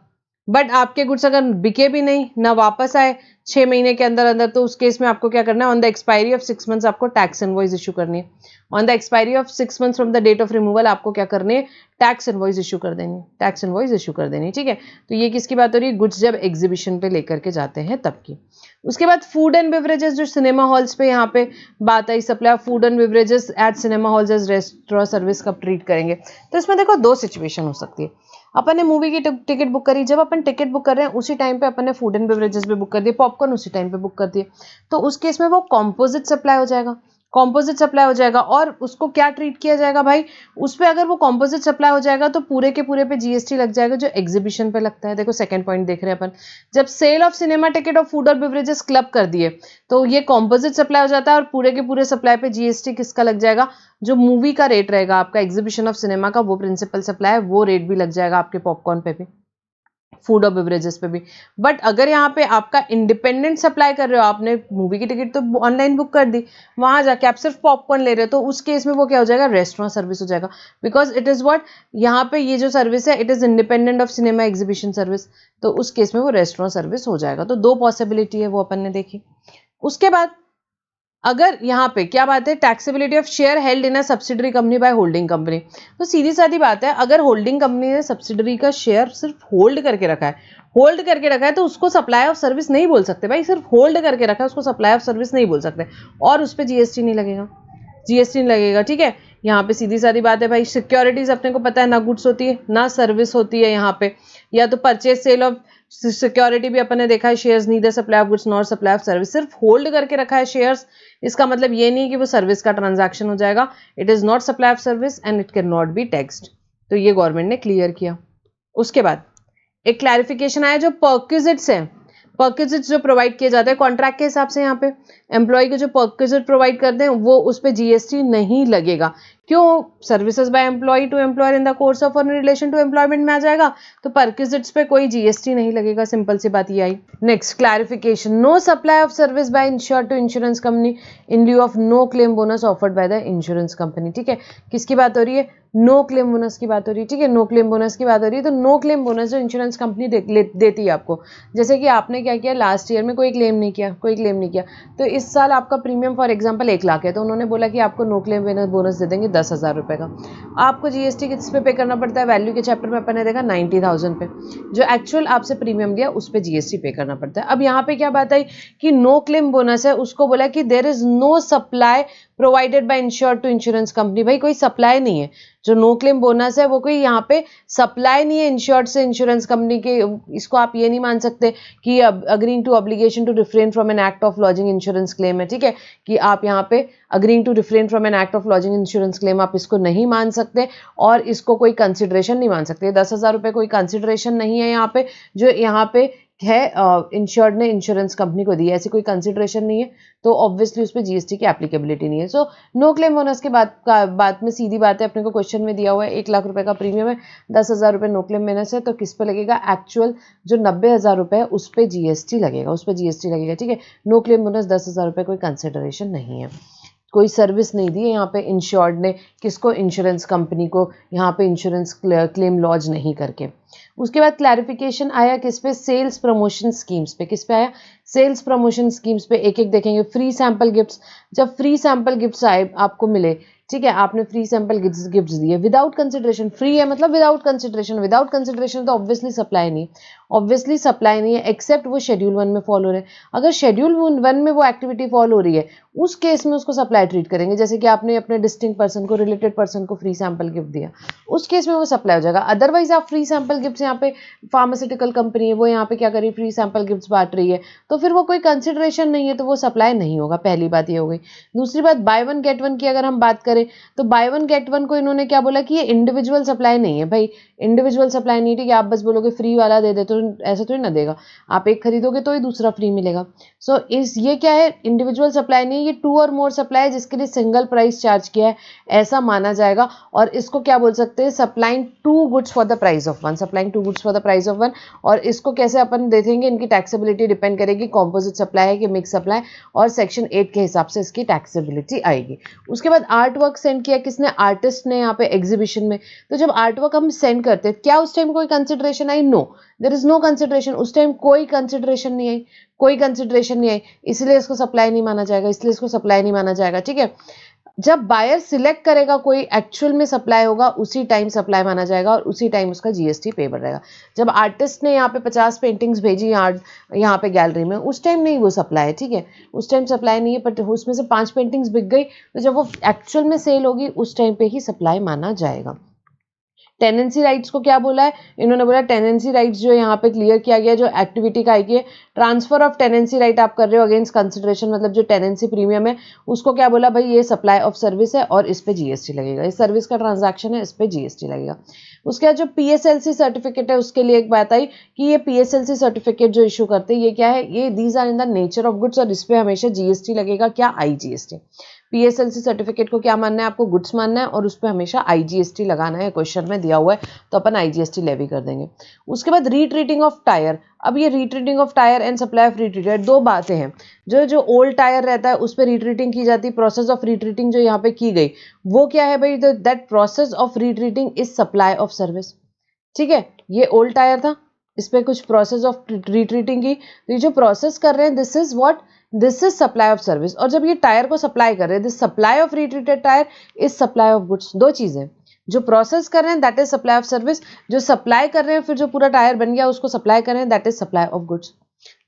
बट आपके गुड्स अगर बिके भी नहीं, ना वापस आए 6 महीने के अंदर अंदर, तो उस केस में आपको क्या करना है, on the expiry of 6 months आपको टैक्स इनवॉइस इशू करनी है। On the expiry of 6 months from the date of removal आपको क्या करनी है, टैक्स इनवॉइस इशू कर देनी है, टैक्स इनवॉइस इशू कर देनी है, ठीक है। तो ये किसकी बात हो रही है, गुड्स जब एग्जीबिशन पे लेकर के जाते हैं तब की। उसके बाद फूड एंड बेवरेजेस, जो सिनेमा हॉल्स पे यहाँ पे बात आई, supply of food and beverages at cinema halls as restaurant service कब ट्रीट करेंगे। तो इसमें देखो 2 सिचुएशन हो सकती है। अपन ने मूवी की टिकट बुक करी, जब अपन टिकट बुक कर रहे हैं उसी टाइम पे अपन ने फूड एंड बेवरेजेस भी बुक कर दिए, पॉपकॉर्न उसी टाइम पे बुक कर दिए, तो उस केस में वो कॉम्पोजिट सप्लाई हो जाएगा, कॉम्पोजिट सप्लाई हो जाएगा। और उसको क्या ट्रीट किया जाएगा भाई, उस पर अगर वो कॉम्पोजिट सप्लाई हो जाएगा तो पूरे के पूरे पे जीएसटी लग जाएगा जो एग्जीबिशन पे लगता है। देखो सेकंड पॉइंट देख रहे हैं अपन, जब सेल ऑफ सिनेमा टिकट और फूड और बेवरेजेस क्लब कर दिए तो ये कॉम्पोजिट सप्लाई हो जाता है और पूरे के पूरे सप्लाई पे जीएसटी किसका लग जाएगा, जो मूवी का रेट रहेगा आपका एग्जीबिशन ऑफ सिनेमा का, वो प्रिंसिपल सप्लाई है, वो रेट भी लग जाएगा आपके पॉपकॉर्न पे भी, फूड और बेवरेजेस पे भी। बट अगर यहाँ पे आपका इंडिपेंडेंट सप्लाई कर रहे हो, आपने मूवी की टिकट तो ऑनलाइन बुक कर दी, वहां जाके आप सिर्फ पॉपकॉर्न ले रहे हो, तो उस केस में वो क्या हो जाएगा, रेस्टोरेंट सर्विस हो जाएगा। बिकॉज इट इज व्हाट, यहाँ पे ये जो सर्विस है it is independent of cinema exhibition service, तो उस केस में वो रेस्टोरेंट सर्विस हो जाएगा। तो 2 पॉसिबिलिटी है वो अपन ने देखी। उसके बाद अगर यहाँ पे क्या बात है, taxability of share held in a subsidiary company by holding company. तो सीधी सादी बात है, अगर होल्डिंग कंपनी ने सब्सिडरी का शेयर सिर्फ होल्ड करके रखा है, होल्ड करके रखा है, तो उसको सप्लाई ऑफ सर्विस नहीं बोल सकते भाई, सिर्फ होल्ड करके रखा है उसको सप्लाई ऑफ सर्विस नहीं बोल सकते, और उस पर जीएसटी नहीं लगेगा, जीएसटी नहीं लगेगा, ठीक है। यहाँ पे सीधी सादी बात है भाई, सिक्योरिटीज अपने को पता है ना गुड्स होती है ना सर्विस होती है यहाँ पे, या तो परचेज सेल ऑफ सिक्योरिटी भी अपन ने देखा है, shares neither supply of goods nor supply of service, सिर्फ होल्ड करके रखा है शेयर्स, इसका मतलब ये नहीं कि वो सर्विस का ट्रांजैक्शन हो जाएगा, it is not supply of service and it can not B taxed. तो ये गवर्नमेंट ने क्लियर किया। उसके बाद एक क्लैरिफिकेशन आया, जो पर्क्विजिट्स है, पर्क्विजिट्स जो प्रोवाइड किए जाते हैं कॉन्ट्रैक्ट के हिसाब से, यहाँ पे एम्प्लॉय के जो पर्क्विजिट प्रोवाइड करते हैं वो उस पर जीएसटी नहीं लगेगा। क्यों, services by employee to employer in the course of और इन रिलेशन टू एम्प्लॉयमेंट में आ जाएगा, तो पर्क्विजिट्स पे कोई जीएसटी नहीं लगेगा, सिंपल सी बात ये आई। Next clarification, no supply of service by ensure to insurance company in lieu of no claim bonus offered by the insurance company, ठीक है। किसकी बात हो रही है, नो क्लेम बोनस की बात हो रही है, ठीक है, नो क्लेम बोनस की बात हो रही है। तो नो क्लेम बोनस जो इंश्योरेंस कंपनी देती है आपको, जैसे कि आपने क्या किया, लास्ट ईयर में कोई क्लेम नहीं किया, कोई क्लेम नहीं किया, तो इस साल आपका प्रीमियम फॉर एग्जांपल 1 लाख है, तो उन्होंने बोला कि आपको नो क्लेम बोनस दे देंगे 10,000 रुपये का। आपको जीएसटी किस पे करना पड़ता है, वैल्यू के चैप्टर में अपन ने देखा 90,000 पे, जो एक्चुअल आपसे प्रीमियम दिया उस पर जीएसटी पे करना पड़ता है। अब यहाँ पे क्या बात आई कि नो क्लेम बोनस है, उसको बोला कि there is no supply provided by ensure to insurance company. भाई कोई सप्लाई नहीं है, जो नो क्लेम बोनस है वो कोई यहाँ पे सप्लाई नहीं है इंश्योर्ड से इंश्योरेंस कंपनी के। इसको आप ये नहीं मान सकते कि agreeing to obligation to refrain from an act of lodging insurance claim है, ठीक है, कि आप यहाँ पे agreeing to refrain from an act of lodging insurance claim आप इसको नहीं मान सकते और इसको कोई कंसिडरेशन नहीं मान सकते। 10,000 रुपये कोई कंसिडरेशन नहीं है यहाँ पे, जो यहाँ पे है इंश्योर्ड ने इंश्योरेंस कंपनी को दी है, ऐसी कोई कंसिडरेशन नहीं है, तो ऑब्वियसली उस पर जीएसटी की एप्लीकेबिलिटी नहीं है। सो नो क्लेम बोनस के बात में सीधी बात है, अपने को क्वेश्चन में दिया हुआ है 1 लाख रुपए का प्रीमियम है, 10,000 रुपये नो क्लेम बोनस है, तो किस पे लगेगा, एक्चुअल जो 90,000 रुपये है उस पर जीएसटी लगेगा, उस पर जीएसटी लगेगा, ठीक है। नो क्लेम बोनस 10,000 रुपये कोई कंसिडरेशन नहीं है, कोई सर्विस नहीं दी है यहाँ पे इंश्योर्ड ने किसको, इंश्योरेंस कंपनी को, यहाँ पे इंश्योरेंस क्लेम लॉज नहीं करके। उसके बाद क्लैरिफिकेशन आया किस पे, सेल्स प्रमोशन स्कीम्स पे। किस पे आया, सेल्स प्रमोशन स्कीम्स पे। एक एक देखेंगे। फ्री सैंपल गिफ्ट्स, जब फ्री सैंपल गिफ्ट्स आए आपको मिले, ठीक है, आपने फ्री सैंपल गिफ्ट्स दिए विदाउट कंसिडरेशन, फ्री है मतलब विदाउट कंसिडरेशन, विदाउट कंसिडरेशन तो ऑब्वियसली सप्लाई नहीं, ऑब्वियसली सप्लाई नहीं है, एक्सेप्ट वो शेड्यूल 1 में फॉलो हो रहे हैं। अगर शेड्यूल 1 में वो एक्टिविटी फॉलो हो रही है उस केस में उसको सप्लाई ट्रीट करेंगे, जैसे कि आपने अपने डिस्टिंक्ट पर्सन को, रिलेटेड पर्सन को फ्री सैंपल गिफ्ट दिया, उस केस में वो सप्लाई हो जाएगा। अदरवाइज आप फ्री सैंपल गिफ्ट्स, यहाँ पे फार्मास्यूटिकल कंपनी है वो यहाँ पे क्या कर रही है, फ्री सैंपल गिफ्ट्स बांट रही है, तो फिर वो कोई कंसिडरेशन नहीं है, तो वो सप्लाई नहीं होगा। पहली बात ये हो गई। दूसरी बात, बाय वन गेट वन की अगर हम बात करें तो बाय वन गेट वन को इन्होंने क्या बोला कि ये इंडिविजुअल सप्लाई नहीं है। भाई इंडिविजुअल सप्लाई नहीं, ठीक है, आप बस बोलोगे फ्री वाला दे दे तो ऐसा थोड़ी ना देगा, आप एक खरीदोगे तो ही दूसरा फ्री मिलेगा। सो ये क्या है, इंडिविजुअल सप्लाई नहीं, ये 2 और मोर सप्लाई है जिसके लिए सिंगल प्राइस चार्ज किया है, ऐसा माना जाएगा। और इसको क्या बोल सकते हैं, supplying 2 goods for the price of 1, supplying 2 goods for the price of 1। और इसको कैसे अपन देखेंगे, इनकी टैक्सेबिलिटी डिपेंड करेगी कॉम्पोजिट सप्लाई है कि मिक्स सप्लाई, और सेक्शन 8 के हिसाब से इसकी टैक्सेबिलिटी आएगी। उसके बाद आर्ट वर्क सेंड किया किसने, आर्टिस्ट ने, यहाँ पे एग्जीबिशन में। तो जब आर्ट वर्क हम सेंड करते हैं, क्या उस टाइम कोई कंसिडरेशन आई, no, there is no consideration, उस टाइम कोई कंसिडरेशन नहीं आई, कोई कंसिडरेशन नहीं आई, इसलिए इसको सप्लाई नहीं माना जाएगा, इसलिए इसको सप्लाई नहीं माना जाएगा। ठीक है, जब बायर सिलेक्ट करेगा कोई एक्चुअल में सप्लाई होगा, उसी टाइम सप्लाई माना जाएगा और उसी टाइम उसका जीएसटी पेबल रहेगा। जब आर्टिस्ट ने यहाँ पे 50 पेंटिंग्स भेजी यहाँ पे गैलरी में, उस टाइम नहीं वो सप्लाई है। ठीक है, उस टाइम सप्लाई नहीं है, बट उसमें से 5 पेंटिंग्स बिक गई, तो जब वो एक्चुअल में सेल होगी उस टाइम पे ही सप्लाई माना जाएगा। टेनेंसी राइट्स को क्या बोला है, इन्होंने बोला टेनेंसी राइट्स जो यहाँ पे क्लियर किया गया, जो एक्टिविटी का है, ट्रांसफर ऑफ टेनेंसी राइट आप कर रहे हो अगेंस्ट कंसिडरेशन, मतलब जो टेनेंसी प्रीमियम है उसको क्या बोला भाई, ये सप्लाई ऑफ सर्विस है और इस पे जीएसटी लगेगा, इस सर्विस का ट्रांजैक्शन है, इस पे जीएसटी लगेगा। उसके बाद जो पीएसएलसी सर्टिफिकेट है उसके लिए एक बात आई कि ये पीएसएलसी सर्टिफिकेट जो इशू करते हैं ये क्या है, ये these are in the nature of goods और इस पे हमेशा जीएसटी लगेगा, क्या, आईजीएसटी। पीएसएलसी सर्टिफिकेट को क्या मानना है, आपको गुड्स मानना है और उस पर हमेशा आईजीएसटी लगाना है, क्वेश्चन में दिया हुआ है तो अपन आईजीएसटी लेवी कर देंगे। उसके बाद रीट्रीटिंग ऑफ टायर, अब ये retreating of tyre and supply of retreaded, दो बातें हैं। जो ओल्ड टायर रहता है उस पर रीट्रीटिंग की जाती है, प्रोसेस ऑफ रीट्रीटिंग जो यहाँ पे की गई वो क्या है भाई, that process of retreating is supply of service. ठीक है, ये ओल्ड टायर था, इस पे कुछ प्रोसेस ऑफ रीट्रीटिंग की, तो ये जो प्रोसेस कर रहे हैं this is what, this is supply of service. और जब ये टायर को सप्लाई कर रहे हैं, this supply of retreaded tyre is supply of goods. दो चीजें, जो प्रोसेस कर रहे हैं that is supply of service, जो सप्लाई कर रहे हैं फिर जो पूरा टायर बन गया उसको सप्लाई कर रहे हैं that is supply of goods.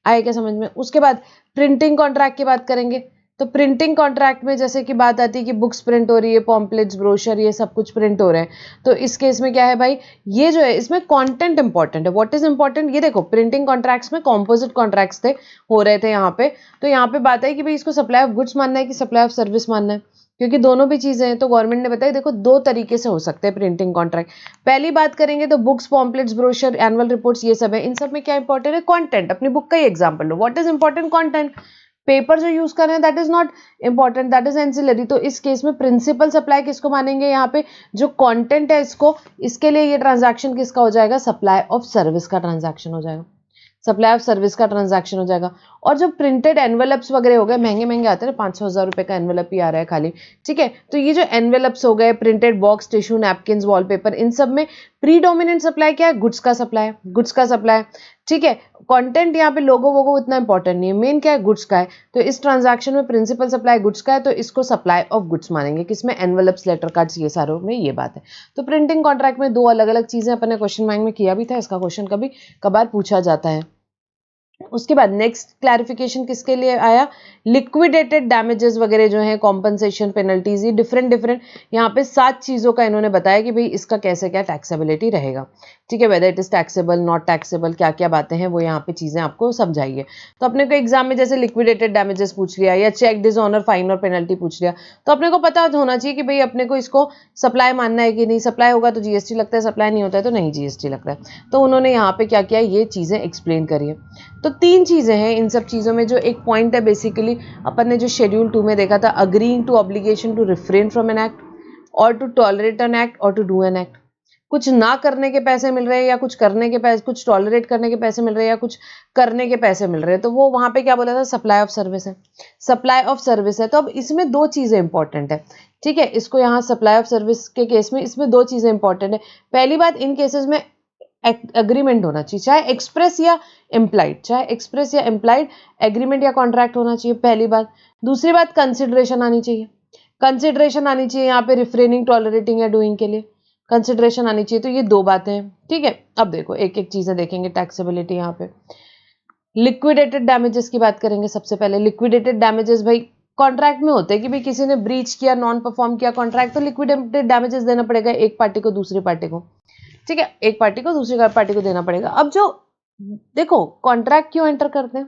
आए क्या समझ में। उसके बाद प्रिंटिंग कॉन्ट्रैक्ट की बात करेंगे, तो प्रिंटिंग कॉन्ट्रैक्ट में जैसे कि बात आती है कि बुक्स प्रिंट हो रही है, पॉम्पलेट्स, ब्रोशर, ये सब कुछ प्रिंट हो रहे हैं, तो इस केस में क्या है भाई, ये जो है इसमें कंटेंट इंपॉर्टेंट है। व्हाट इज इंपॉर्टेंट, ये देखो प्रिंटिंग कॉन्ट्रैक्ट्स में कॉम्पोजिट कॉन्ट्रैक्ट्स थे, हो रहे थे यहाँ पे, तो यहाँ पे बात है कि भाई इसको सप्लाई ऑफ गुड्स मानना है कि सप्लाई ऑफ सर्विस मानना है, क्योंकि दोनों भी चीजें हैं। तो गवर्नमेंट ने बताया देखो दो तरीके से हो सकते हैं प्रिंटिंग कॉन्ट्रैक्ट। पहली बात करेंगे तो books, pamphlets, brochure, annual reports, ये सब है, इन सब में क्या इंपॉर्टेंट है, कंटेंट। अपनी बुक का ही एग्जांपल लो, what is important, content. Paper जो यूज कर रहे हैं that is not important, that is ancillary. तो इस केस में प्रिंसिपल सप्लाई किसको मानेंगे, यहाँ पे जो कंटेंट है इसको, इसके लिए ये ट्रांजैक्शन किसका हो जाएगा, सप्लाई ऑफ सर्विस का ट्रांजैक्शन हो जाएगा, सप्लाई ऑफ सर्विस का ट्रांजैक्शन हो जाएगा। और जो प्रिंटेड एनवेलप्स वगैरह हो गए, महंगे महंगे आते हैं ना, 500-1000 रुपए का एनवेलप ही आ रहा है खाली, ठीक है, तो ये जो एनवेलप्स हो गए, printed box, tissue, napkin, wallpaper, इन सब में प्रीडोमिनेंट सप्लाई क्या है, गुड्स का सप्लाई, गुड्स का सप्लाई। ठीक है, कंटेंट यहाँ पे लोगो वोगो उतना इंपॉर्टेंट नहीं है, मेन क्या है, गुड्स का है। तो इस ट्रांजैक्शन में प्रिंसिपल सप्लाई गुड्स का है, तो इसको सप्लाई ऑफ गुड्स मानेंगे, किसमें, एनवेलप्स, लेटर कार्ड्स, ये सारों में ये बात है। तो प्रिंटिंग कॉन्ट्रैक्ट में दो अलग अलग चीजें, अपने क्वेश्चन बैंक में किया भी था, इसका क्वेश्चन कभी कभार पूछा जाता है। उसके बाद नेक्स्ट क्लैरिफिकेशन किसके लिए आया, लिक्विडेटेड डैमेजेस वगैरह जो है, कॉम्पनसेशन, पेनल्टीज, ये डिफरेंट यहाँ पे 7 चीजों का इन्होंने बताया कि भाई इसका कैसे क्या टैक्सेबिलिटी रहेगा। ठीक है, whether it is taxable, not taxable, क्या क्या बातें हैं वो यहाँ पे चीजें आपको समझाइए। तो अपने को एग्जाम में जैसे लिक्विडेटेड डैमेजेस पूछ लिया या चेक, डिसऑनर, फाइन और पेनल्टी पूछ लिया, तो अपने को पता होना चाहिए कि भाई अपने को इसको सप्लाई मानना है कि नहीं, सप्लाई होगा तो जीएसटी लगता है, सप्लाई नहीं होता है तो नहीं जीएसटी लगता है। तो उन्होंने यहाँ पे क्या किया, ये चीजें एक्सप्लेन करी है। तो 3 चीजें हैं इन सब चीजों में, जो एक पॉइंट है बेसिकली अपन ने जो शेड्यूल 2 में देखा था, agreeing to obligation to refrain from an act और टू टॉलरेट एन एक्ट और टू डू एन एक्ट। कुछ ना करने के पैसे मिल रहे हैं या कुछ करने के पैसे, कुछ टॉलरेट करने के पैसे मिल रहे हैं या कुछ करने के पैसे मिल रहे हैं, तो वो वहां पे क्या बोला था, सप्लाई ऑफ सर्विस है, सप्लाई ऑफ सर्विस है। तो अब इसमें 2 चीजें इंपॉर्टेंट है। ठीक है, इसको यहाँ सप्लाई ऑफ सर्विस के केस में इसमें 2 चीजें इंपॉर्टेंट है। पहली बात, इन केसेस में एग्रीमेंट होना चाहिए, चाहे एक्सप्रेस या इम्प्लाइड, चाहे एक्सप्रेस या इम्प्लाइड एग्रीमेंट या कॉन्ट्रैक्ट होना चाहिए, पहली बात। दूसरी बात, कंसिडरेशन आनी चाहिए, कंसिडरेशन आनी चाहिए यहाँ पे रिफ्रेनिंग, टॉलरेटिंग या डूइंग के लिए कंसिडरेशन आनी चाहिए। तो ये 2 बातें हैं। ठीक है, अब देखो एक एक चीजें देखेंगे टैक्सेबिलिटी। यहाँ पे लिक्विडेटेड डैमेजेस की बात करेंगे। सबसे पहले लिक्विडेटेड डैमेजेस भाई कॉन्ट्रैक्ट में होते हैं कि भाई किसी ने ब्रीच किया, नॉन परफॉर्म किया कॉन्ट्रैक्ट, तो लिक्विडेटेड डैमेजेस देना पड़ेगा एक पार्टी को दूसरी पार्टी को। ठीक है, एक पार्टी को दूसरी पार्टी को देना पड़ेगा। अब जो देखो कॉन्ट्रैक्ट क्यों एंटर करते हैं,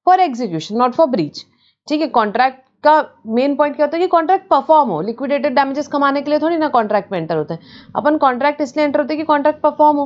for execution, not for breach. ठीक है, कॉन्ट्रैक्ट का मेन पॉइंट क्या होता है कि कॉन्ट्रैक्ट परफॉर्म हो, लिक्विडेटेड डैमेजेस कमाने के लिए थोड़ी ना कॉन्ट्रैक्ट में एंटर होते हैं अपन। कॉन्ट्रैक्ट इसलिए एंटर होते हैं कि कॉन्ट्रैक्ट परफॉर्म हो।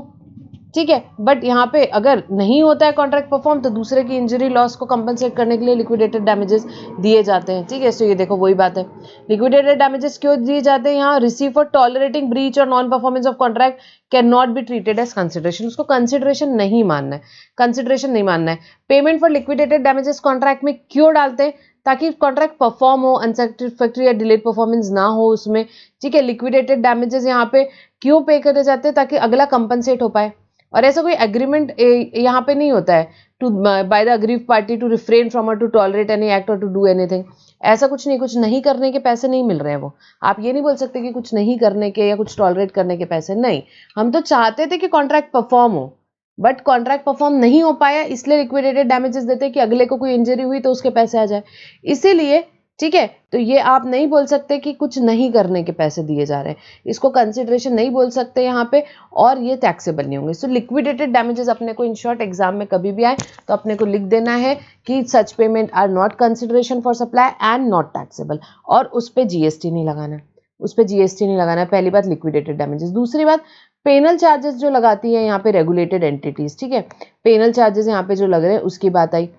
ठीक है। बट यहाँ पे अगर नहीं होता है कॉन्ट्रैक्ट परफॉर्म तो दूसरे की इंजरी लॉस को कंपनसेट करने के लिए लिक्विडेटेड डैमेजेस दिए जाते हैं, ठीक है। सो ये देखो वही बात है, लिक्विडेटेड डैमेजेस क्यों दिए जाते हैं यहाँ, रिसीव फॉर टॉलरेटिंग ब्रीच और non performance of contract can not be treated as consideration, उसको कंसिडरेशन नहीं मानना है, कंसिडरेशन नहीं मानना है। Payment for liquidated damages contract में क्यों डालते हैं, ताकि कॉन्ट्रैक्ट परफॉर्म हो, अनसेटिस्फैक्टरी या डिलेड परफॉर्मेंस ना हो उसमें, ठीक है। लिक्विडेटेड डैमेजेस यहाँ पे क्यों पे करे जाते हैं, ताकि अगला कंपनसेट हो पाए। और ऐसा कोई एग्रीमेंट यहाँ पे नहीं होता है to by the aggrieved party to refrain from to tolerate any act और टू डू एनीथिंग, ऐसा कुछ नहीं, कुछ नहीं करने के पैसे नहीं मिल रहे हैं वो। आप ये नहीं बोल सकते कि कुछ नहीं करने के या कुछ टॉलरेट करने के पैसे, नहीं। हम तो चाहते थे कि कॉन्ट्रैक्ट परफॉर्म हो, बट कॉन्ट्रैक्ट परफॉर्म नहीं हो पाया, इसलिए लिक्विडेटेड डैमेजेस देते हैं कि अगले को कोई इंजरी हुई तो उसके पैसे आ जाए, इसीलिए, ठीक है। तो ये आप नहीं बोल सकते कि कुछ नहीं करने के पैसे दिए जा रहे हैं, इसको कंसिडरेशन नहीं बोल सकते यहाँ पे, और ये टैक्सेबल नहीं होंगे। सो लिक्विडेटेड डैमेजेस अपने को इन शॉर्ट एग्जाम में कभी भी आए तो अपने को लिख देना है कि such payment are not consideration for supply and not taxable, और उस पर जीएसटी नहीं लगाना है, उस पर जीएसटी नहीं लगाना है। पहली बात लिक्विडेटेड डैमेजेस। दूसरी बात, पेनल चार्जेस जो लगाती है यहाँ पे रेगुलेटेड एंटिटीज, ठीक है। पेनल चार्जेस यहाँ पे जो लग रहे हैं उसकी बात आई,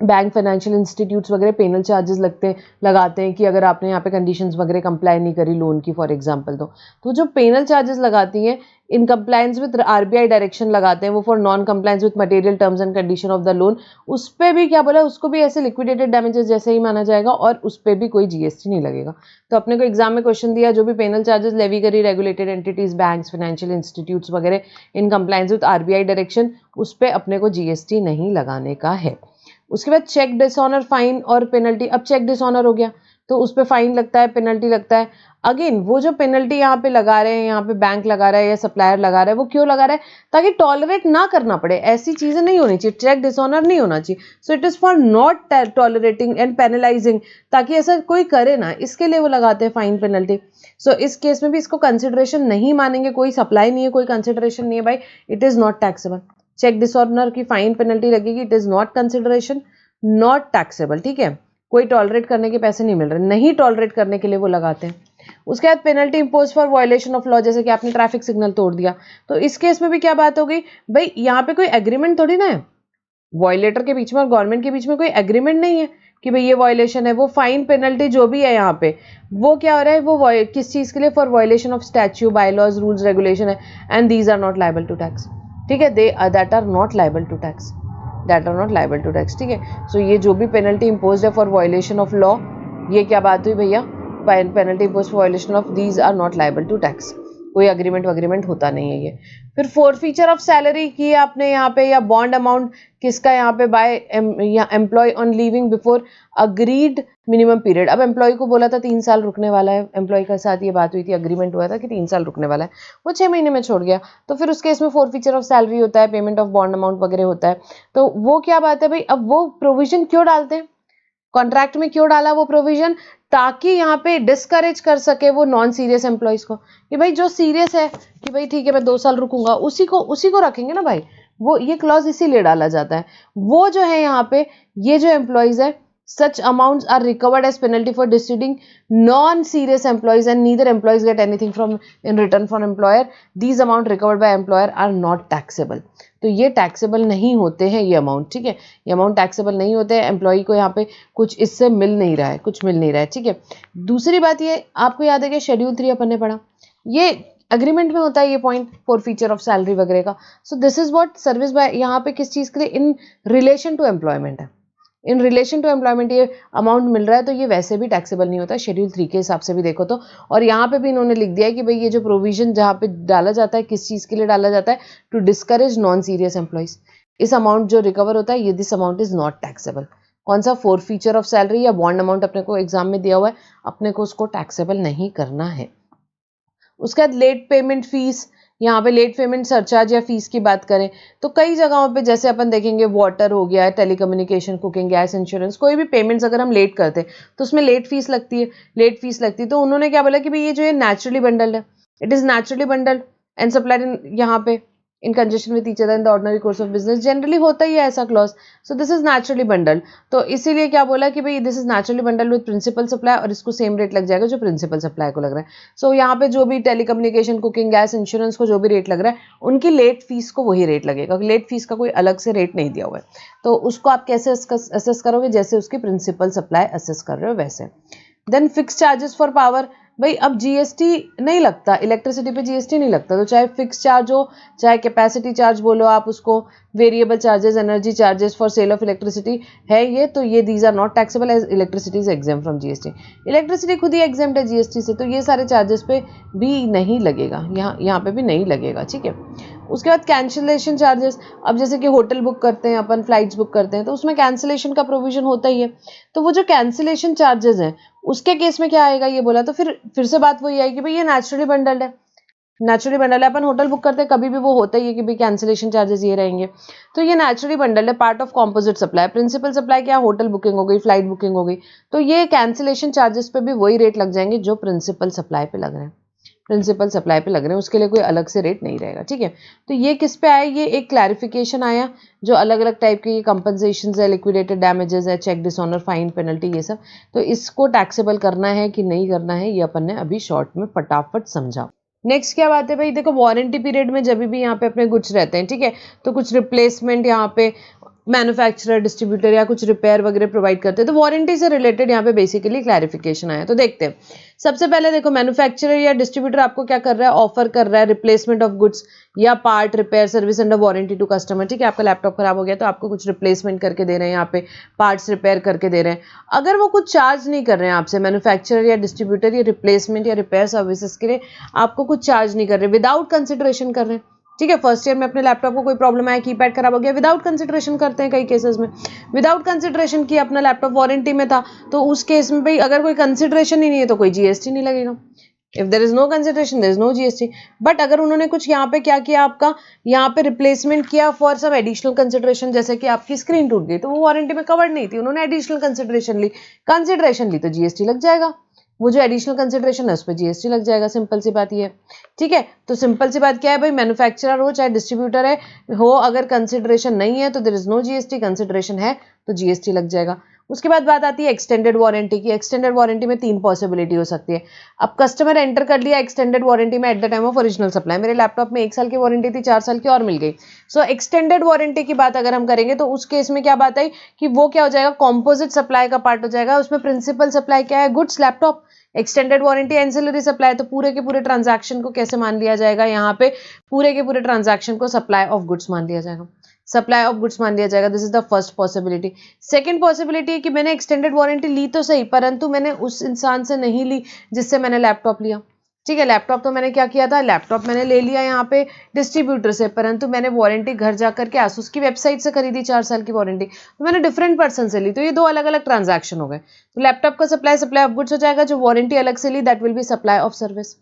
बैंक फाइनेंशियल इंस्टीट्यूट्स वगैरह पेनल चार्जेस लगाते हैं कि अगर आपने यहाँ पे कंडीशंस वगैरह कंप्लाई नहीं करी लोन की फॉर एग्जांपल, तो जो पेनल चार्जेस लगाती हैं इन कंप्लायंस विद आरबीआई डायरेक्शन लगाते हैं वो for non compliance with material terms and condition of the loan, उस पर भी क्या बोला, उसको भी ऐसे लिक्विडेटेड डैमेजेस जैसे ही माना जाएगा और उस पर भी कोई जीएसटी नहीं लगेगा। तो अपने को एग्जाम में क्वेश्चन दिया, जो भी पेनल चार्जेस लेवी करी regulated entities, banks, financial institutes वगैरह in compliance with RBI direction, उस पर अपने को जीएसटी नहीं लगाने का है। उसके बाद चेक डिसऑनर फाइन और पेनल्टी। अब चेक डिसऑनर हो गया तो उस पर फाइन लगता है, पेनल्टी लगता है। अगेन वो जो पेनल्टी यहाँ पे लगा रहे हैं, यहाँ पे बैंक लगा रहा है या सप्लायर लगा रहा है, वो क्यों लगा रहा है, ताकि टॉलरेट ना करना पड़े, ऐसी चीजें नहीं होनी चाहिए, चेक डिसऑनर नहीं होना चाहिए। So it is for not tolerating and penalising, ताकि ऐसा कोई करे ना, इसके लिए वो लगाते हैं फाइन पेनल्टी। सो इस केस में भी इसको कंसिडरेशन नहीं मानेंगे, कोई सप्लाई नहीं है, कोई कंसिडरेशन नहीं है भाई, it is not taxable. Cheque dishonour की फाइन पेनल्टी लगेगी, it is not consideration, not taxable, ठीक है। कोई टॉलरेट करने के पैसे नहीं मिल रहे, नहीं टॉलरेट करने के लिए वो लगाते हैं। उसके बाद penalty impose for violation of law, जैसे कि आपने ट्रैफिक सिग्नल तोड़ दिया, तो इस केस में भी क्या बात हो गई भाई, यहाँ पे कोई एग्रीमेंट थोड़ी ना है वायलेटर के बीच में और गवर्नमेंट के बीच में, कोई एग्रीमेंट नहीं है कि भाई ये वायलेशन है। वो फाइन पेनल्टी जो भी है यहाँ पे, वो क्या हो रहा है, वो किस चीज़ के लिए, for violation of statute, bylaws, rules, regulation है, and these are not liable to tax, ठीक है। That are not liable to tax, that are not liable to tax, ठीक है। सो ये जो भी पेनल्टी इंपोज है फॉर वायलेशन ऑफ लॉ, ये क्या बात हुई भैया, penalty impose for violation of these are not liable to tax, कोई अग्रीमेंट होता नहीं है ये। फिर फोरफीचर ऑफ सैलरी की आपने यहाँ पे, या बॉन्ड अमाउंट किसका यहाँ पे, by employee on leaving before agreed minimum period. अब एम्प्लॉय को बोला था 3 साल रुकने वाला है, एम्प्लॉय के साथ ये बात हुई थी, अग्रीमेंट हुआ था कि 3 साल रुकने वाला है, वो 6 महीने में छोड़ गया, तो फिर उस केस में फोरफीचर ऑफ सैलरी होता है, पेमेंट ऑफ बॉन्ड अमाउंट वगैरह होता है। तो वो क्या बात है भाई, अब वो प्रोविजन क्यों डालते हैं कॉन्ट्रैक्ट में, क्यों डाला वो प्रोविजन, ताकि यहाँ पे डिस्करेज कर सके वो नॉन सीरियस एम्प्लॉयज को, कि भाई जो सीरियस है कि भाई ठीक है मैं 2 साल रुकूंगा, उसी को रखेंगे ना भाई, वो ये क्लॉज इसीलिए डाला जाता है। वो जो है यहाँ पे, ये जो एम्प्लॉयज है, such amounts are recovered as penalty for distributing non-serious employees and neither employees get anything from in return from employer. These amount recovered by employer are not taxable. तो ये टैक्सेबल नहीं होते हैं ये अमाउंट, ठीक है। ये अमाउंट टैक्सेबल नहीं होते हैं, एम्प्लॉय को यहाँ पे कुछ इससे मिल नहीं रहा है, कुछ मिल नहीं रहा है, ठीक है। दूसरी बात ये आपको याद है कि शेड्यूल 3 अपन ने पढ़ा, ये अग्रीमेंट में होता है ये point, for feature of salary वगैरह का। सो this is what service by, यहाँ पे किस चीज़ के लिए, इन रिलेशन टू एम्प्लॉयमेंट है, इन रिलेशन टू एम्प्लॉयमेंट ये अमाउंट मिल रहा है, तो ये वैसे भी टैक्सेबल नहीं होता शेड्यूल 3 के हिसाब से भी देखो तो। और यहाँ पे भी इन्होंने लिख दिया है कि भाई ये जो प्रोविजन जहाँ पे डाला जाता है, किस चीज़ के लिए डाला जाता है, to discourage non serious employees. इस अमाउंट जो रिकवर होता है, ये this amount is not taxable. कौन सा, फोर फीचर ऑफ सैलरी या बॉन्ड अमाउंट अपने को एग्जाम में दिया हुआ है, अपने को उसको टैक्सेबल नहीं करना है। उसके बाद लेट पेमेंट फीस, यहाँ पे लेट पेमेंट सरचार्ज या फीस की बात करें तो कई जगहों पे जैसे अपन देखेंगे वाटर हो गया, टेलीकम्युनिकेशन, कुकिंग, गैस, इंश्योरेंस, कोई भी पेमेंट्स अगर हम लेट करते हैं तो उसमें लेट फीस लगती है। तो उन्होंने क्या बोला कि भाई ये जो है नेचुरली बंडल्ड है, it is naturally bundled and supplied यहाँ पे, in conjunction with each other in the ordinary course of business, generally होता ही है ऐसा clause. So this is naturally bundled. तो इसीलिए क्या बोला कि भाई this is naturally bundled with principal supply, और इसको सेम रेट लग जाएगा जो प्रिंसिपल सप्लाई को लग रहा है। सो यहाँ पे जो भी टेलीकम्युनिकेशन, कुकिंग गैस, इंश्योरेंस को जो भी रेट लग रहा है, उनकी लेट फीस को वही रेट लगेगा। लेट फीस का कोई अलग से रेट नहीं दिया हुआ है, तो उसको आप कैसे असेस करोगे, जैसे उसकी प्रिंसिपल सप्लाई असेस कर रहे हो वैसे। Then fixed charges for power, भाई अब जीएसटी नहीं लगता, इलेक्ट्रिसिटी पे जीएसटी नहीं लगता, तो चाहे फिक्स चार्ज हो, चाहे कैपेसिटी चार्ज बोलो आप उसको, variable charges, energy charges for sale of electricity है ये, तो ये these are not taxable as electricity is exempt from GST. Electricity खुद ही एग्जाम्ड है जीएसटी से, तो ये सारे चार्जेस पे भी नहीं लगेगा, यहाँ पे भी नहीं लगेगा, ठीक है। उसके बाद कैंसिलेशन चार्जेस, अब जैसे कि होटल बुक करते हैं अपन, फ्लाइट्स बुक करते हैं, तो उसमें कैंसिलेशन का प्रोविजन होता ही है, तो वो जो कैंसिलेशन चार्जेस हैं उसके केस में क्या आएगा ये बोला, तो फिर से बात वही आएगी भाई ये नेचुरली बंडल्ड है। नेचुरली बंडल है, अपन होटल बुक करते हैं कभी भी वो होता ही है कि भाई कैंसिलेशन चार्जेस ये रहेंगे, तो ये नेचुरली बंडल है, part of composite supply. Principal supply क्या, होटल बुकिंग हो गई, फ्लाइट बुकिंग हो गई, तो ये कैंसिलेशन चार्जेस पे भी वही रेट लग जाएंगे जो प्रिंसिपल सप्लाई पे लग रहे हैं, प्रिंसिपल सप्लाई पे लग रहे हैं, उसके लिए कोई अलग से रेट नहीं रहेगा, ठीक है। तो ये किस पे आया, ये एक क्लैरिफिकेशन आया जो अलग अलग टाइप के कंपनसेशन है, लिक्विडेटेड डैमेजेस है, चेक डिसऑनर, फाइन, पेनल्टी, ये सब, तो इसको टैक्सेबल करना है कि नहीं करना है, ये अपन ने अभी शॉर्ट में फटाफट समझा। नेक्स्ट क्या बात है भाई, देखो वारंटी पीरियड में जब भी यहाँ पे अपने गुड्स रहते हैं, ठीक है, तो कुछ रिप्लेसमेंट यहाँ पे मैन्युफैक्चरर, डिस्ट्रीब्यूटर या कुछ रिपेयर वगैरह प्रोवाइड करते हैं, तो वारंटी से रिलेटेड यहाँ पे बेसिकली क्लैरिफिकेशन आया। तो देखते हैं, सबसे पहले देखो मैन्युफैक्चरर या डिस्ट्रीब्यूटर आपको क्या कर रहा है, ऑफर कर रहा है रिप्लेसमेंट ऑफ गुड्स या part repair service under warranty to customer, ठीक है। आपका लैपटॉप खराब हो गया तो आपको कुछ रिप्लेसमेंट करके दे रहे हैं, यहाँ पे पार्ट्स रिपेयर करके दे रहे हैं। अगर वो कुछ चार्ज नहीं कर रहे हैं आपसे, मैन्युफैक्चरर या डिस्ट्रीब्यूटर, या रिप्लेसमेंट या रिपेयर सर्विसेज के लिए आपको कुछ चार्ज नहीं कर रहे, विदाउट कंसिडरेशन कर रहे हैं, ठीक है। फर्स्ट ईयर में अपने लैपटॉप को कोई प्रॉब्लम आया, कीपैड खराब हो गया, विदाउट कंसिडरेशन करते हैं कई केसेस में, विदाउट कंसिडरेशन किया, अपना लैपटॉप वारंटी में था, तो उस केस में भाई अगर कोई कंसिडरेशन ही नहीं है तो कोई जीएसटी नहीं लगेगा। If there is no consideration there is no GST. But अगर उन्होंने कुछ यहाँ पे क्या किया, आपका यहाँ पे रिप्लेसमेंट किया फॉर सम एडिशनल कंसिडरेशन, जैसे कि आपकी स्क्रीन टूट गई तो वो वारंटी में कवर्ड नहीं थी, उन्होंने एडिशनल कंसिडरेशन ली तो जीएसटी लग जाएगा, वो जो एडिशनल कंसिडरेशन है उस पर जीएसटी लग जाएगा, सिंपल सी बात ये है, ठीक है। तो सिंपल सी बात क्या है भाई, मैन्युफैक्चरर हो चाहे डिस्ट्रीब्यूटर है हो, अगर कंसिडरेशन नहीं है तो there is no GST, consideration है तो जीएसटी लग जाएगा। उसके बाद बात आती है एक्सटेंडेड वारंटी की। एक्सटेंडेड वारंटी में 3 पॉसिबिलिटी हो सकती है। अब कस्टमर एंटर कर लिया एक्सटेंडेड वारंटी में at the time of original supply, मेरे लैपटॉप में 1 साल की वारंटी थी, 4 साल की और मिल गई। सो एक्सटेंडेड वारंटी की बात अगर हम करेंगे तो उस केस में क्या बात आई कि वो क्या हो जाएगा, कॉम्पोजिट सप्लाई का पार्ट हो जाएगा, उसमें प्रिंसिपल सप्लाई क्या है, goods, laptop. Extended warranty ancillary supply, तो पूरे के पूरे ट्रांजैक्शन को कैसे मान लिया जाएगा, यहाँ पे पूरे के पूरे ट्रांजैक्शन को सप्लाई ऑफ गुड्स मान लिया जाएगा, सप्लाई ऑफ गुड्स मान लिया जाएगा। This is the first possibility. Second possibility है कि मैंने एक्सटेंडेड वारंटी ली तो सही, परंतु मैंने उस इंसान से नहीं ली जिससे मैंने लैपटॉप लिया, ठीक है। लैपटॉप तो मैंने क्या किया था, लैपटॉप मैंने ले लिया यहाँ पे डिस्ट्रीब्यूटर से, परंतु मैंने वारंटी घर जाकर के आसूस की वेबसाइट से खरीदी 4 साल की वारंटी, तो मैंने डिफरेंट पर्सन से ली, तो ये 2 अलग अलग ट्रांजैक्शन हो गए। तो लैपटॉप का सप्लाई ऑफ गुड्स हो जाएगा, जो वारंटी अलग से ली that will be supply of service,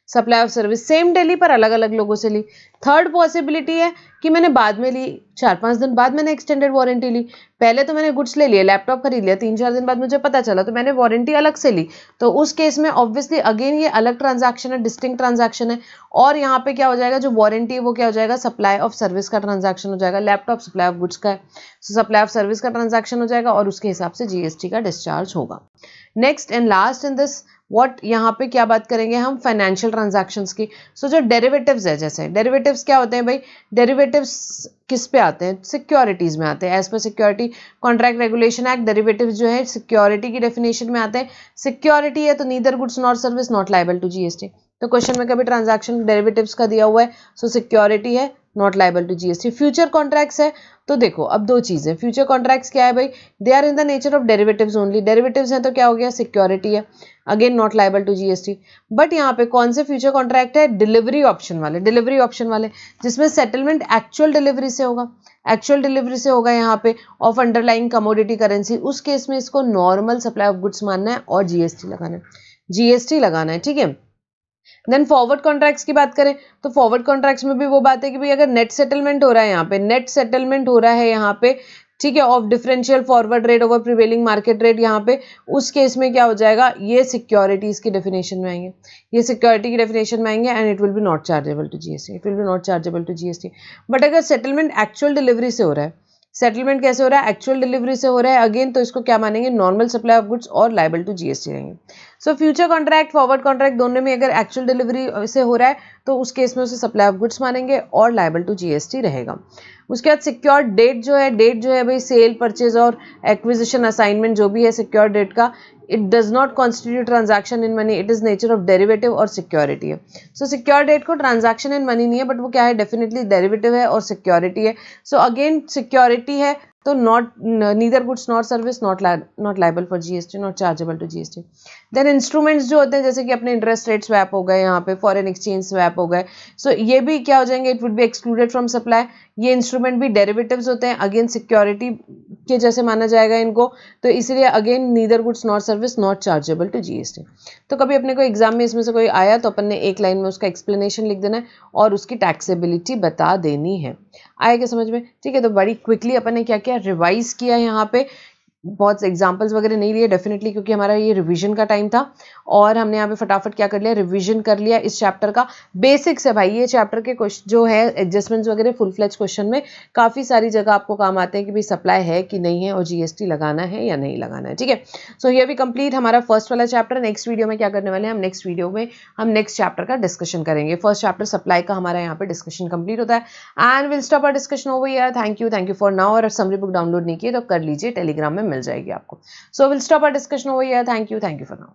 supply of service same daily पर अलग अलग लोगों से ली। थर्ड पॉसिबिलिटी है कि मैंने बाद में ली, 4-5 दिन बाद मैंने एक्सटेंडेड वारंटी ली, पहले तो मैंने गुड्स ले लिया, लैपटॉप खरीद लिया, 3-4 दिन बाद मुझे पता चला तो मैंने वारंटी अलग से ली, तो उस केस में ऑब्वियसली अगेन ये अलग ट्रांजैक्शन है, डिस्टिंक्ट ट्रांजैक्शन है, और यहाँ पे क्या हो जाएगा, जो वारंटी है वो क्या हो जाएगा, सप्लाई ऑफ सर्विस का ट्रांजैक्शन हो जाएगा, लैपटॉप सप्लाई ऑफ गुड्स का है, सप्लाई ऑफ सर्विस का ट्रांजैक्शन हो जाएगा और उसके हिसाब से जीएसटी का डिस्चार्ज होगा। Next and last in this what, यहाँ पे क्या बात करेंगे हम, फाइनेंशियल ट्रांजैक्शंस की। सो जो डेरिवेटिव्स है, जैसे डेरिवेटिव्स क्या होते हैं भाई, डेरिवेटिव्स किस पे आते हैं, सिक्योरिटीज में आते हैं, as per security contract regulation act. Derivatives जो है सिक्योरिटी की डेफिनेशन में आते हैं, सिक्योरिटी है तो neither goods not service not liable to GST, तो क्वेश्चन में कभी ट्रांजैक्शन डेरिवेटिव्स का दिया हुआ है, सो सिक्योरिटी है, not liable to GST. Future contracts है, तो देखो अब 2 चीजें, फ्यूचर कॉन्ट्रैक्ट्स क्या है भाई, they are in the nature of derivatives only, derivatives हैं तो क्या हो गया, सिक्योरिटी है, again not liable to GST. But यहाँ पे कौन से फ्यूचर कॉन्ट्रैक्ट है, डिलीवरी ऑप्शन वाले, जिसमें सेटलमेंट एक्चुअल डिलीवरी से होगा, यहाँ पे ऑफ अंडरलाइंग कमोडिटी करेंसी, उस केस में इसको नॉर्मल सप्लाई ऑफ गुड्स मानना है और जीएसटी लगाना है, ठीक है। देन फॉरवर्ड कॉन्ट्रैक्ट्स की बात करें तो फॉरवर्ड कॉन्ट्रैक्ट्स में भी वो बात है कि भाई अगर नेट सेटलमेंट हो रहा है यहाँ पे, ठीक है, of differential forward rate over prevailing market rate, यहाँ पे उस केस में क्या हो जाएगा, ये सिक्योरिटीज की डेफिनेशन में आएंगे, ये सिक्योरिटी की डेफिनेशन में आएंगे and it will be not chargeable to GST, it will be not chargeable to GST. But अगर सेटलमेंट एक्चुअल डिलीवरी से हो रहा है, सेटलमेंट कैसे हो रहा है, एक्चुअल डिलीवरी से हो रहा है अगेन, तो इसको क्या मानेंगे, नॉर्मल सप्लाई ऑफ गुड्स और लायबल टू जीएसटी रहेंगे। So future contract, forward contract दोनों में अगर एक्चुअल डिलीवरी से हो रहा है तो उस केस में उसे सप्लाई ऑफ गुड्स मानेंगे और लायबल टू जीएसटी रहेगा। उसके बाद सिक्योर्ड डेट जो है, डेट जो है भाई सेल, परचेज और एक्विजिशन, असाइनमेंट जो भी है सिक्योर्ड डेट का, it does not constitute transaction in money, it is nature of derivative और सिक्योरिटी है। सो सिक्योर डेट को ट्रांजैक्शन इन मनी नहीं है, बट वो क्या है, डेफिनेटली डेरिवेटिव है और सिक्योरिटी है। सो अगेन सिक्योरिटी है तो not, neither goods not service, not liable for GST, not chargeable to GST. Then instruments जो होते हैं जैसे कि अपने इंटरेस्ट रेट स्वैप हो गए, यहाँ पे फॉरेन एक्सचेंज स्वैप हो गए, सो ये भी क्या हो जाएंगे, it would be excluded from supply. ये इंस्ट्रूमेंट भी डेरिवेटिव्स होते हैं, अगेन सिक्योरिटी के जैसे माना जाएगा इनको, तो इसलिए again neither goods not service, not chargeable to GST. तो कभी अपने को एग्जाम में इसमें से कोई आया तो अपन ने एक लाइन में उसका एक्सप्लेनेशन लिख देना है और उसकी टैक्सेबिलिटी बता देनी है। आएगा समझ में, ठीक है। तो बड़ी क्विकली अपन ने क्या किया, रिवाइज किया, यहाँ पे बहुत एग्जांपल्स वगैरह नहीं लिए डेफिनेटली क्योंकि हमारा ये रिवीजन का टाइम था, और हमने यहाँ पे फटाफट क्या कर लिया, रिवीजन कर लिया इस चैप्टर का। बेसिक्स है भाई ये चैप्टर के क्वेश्चन जो है, एडजस्टमेंट्स वगैरह फुल फ्लेज क्वेश्चन में काफ़ी सारी जगह आपको काम आते हैं कि भाई सप्लाई है कि नहीं है और जीएसटी लगाना है या नहीं लगाना है, ठीक है। सो हियर वी कंप्लीट हमारा फर्स्ट वाला चैप्टर। नेक्स्ट वीडियो में क्या करने वाले हैं हम, नेक्स्ट वीडियो में हम नेक्स्ट चैप्टर का डिस्कशन करेंगे। फर्स्ट चैप्टर सप्लाई का हमारा यहाँ पे डिस्कशन कंप्लीट होता है and will stop our discussion over here. Thank you for now. और समरी बुक डाउनलोड नहीं किए तो कर लीजिए, टेलीग्राम में मिल जाएगी आपको। So will stop our discussion over here. Thank you for now.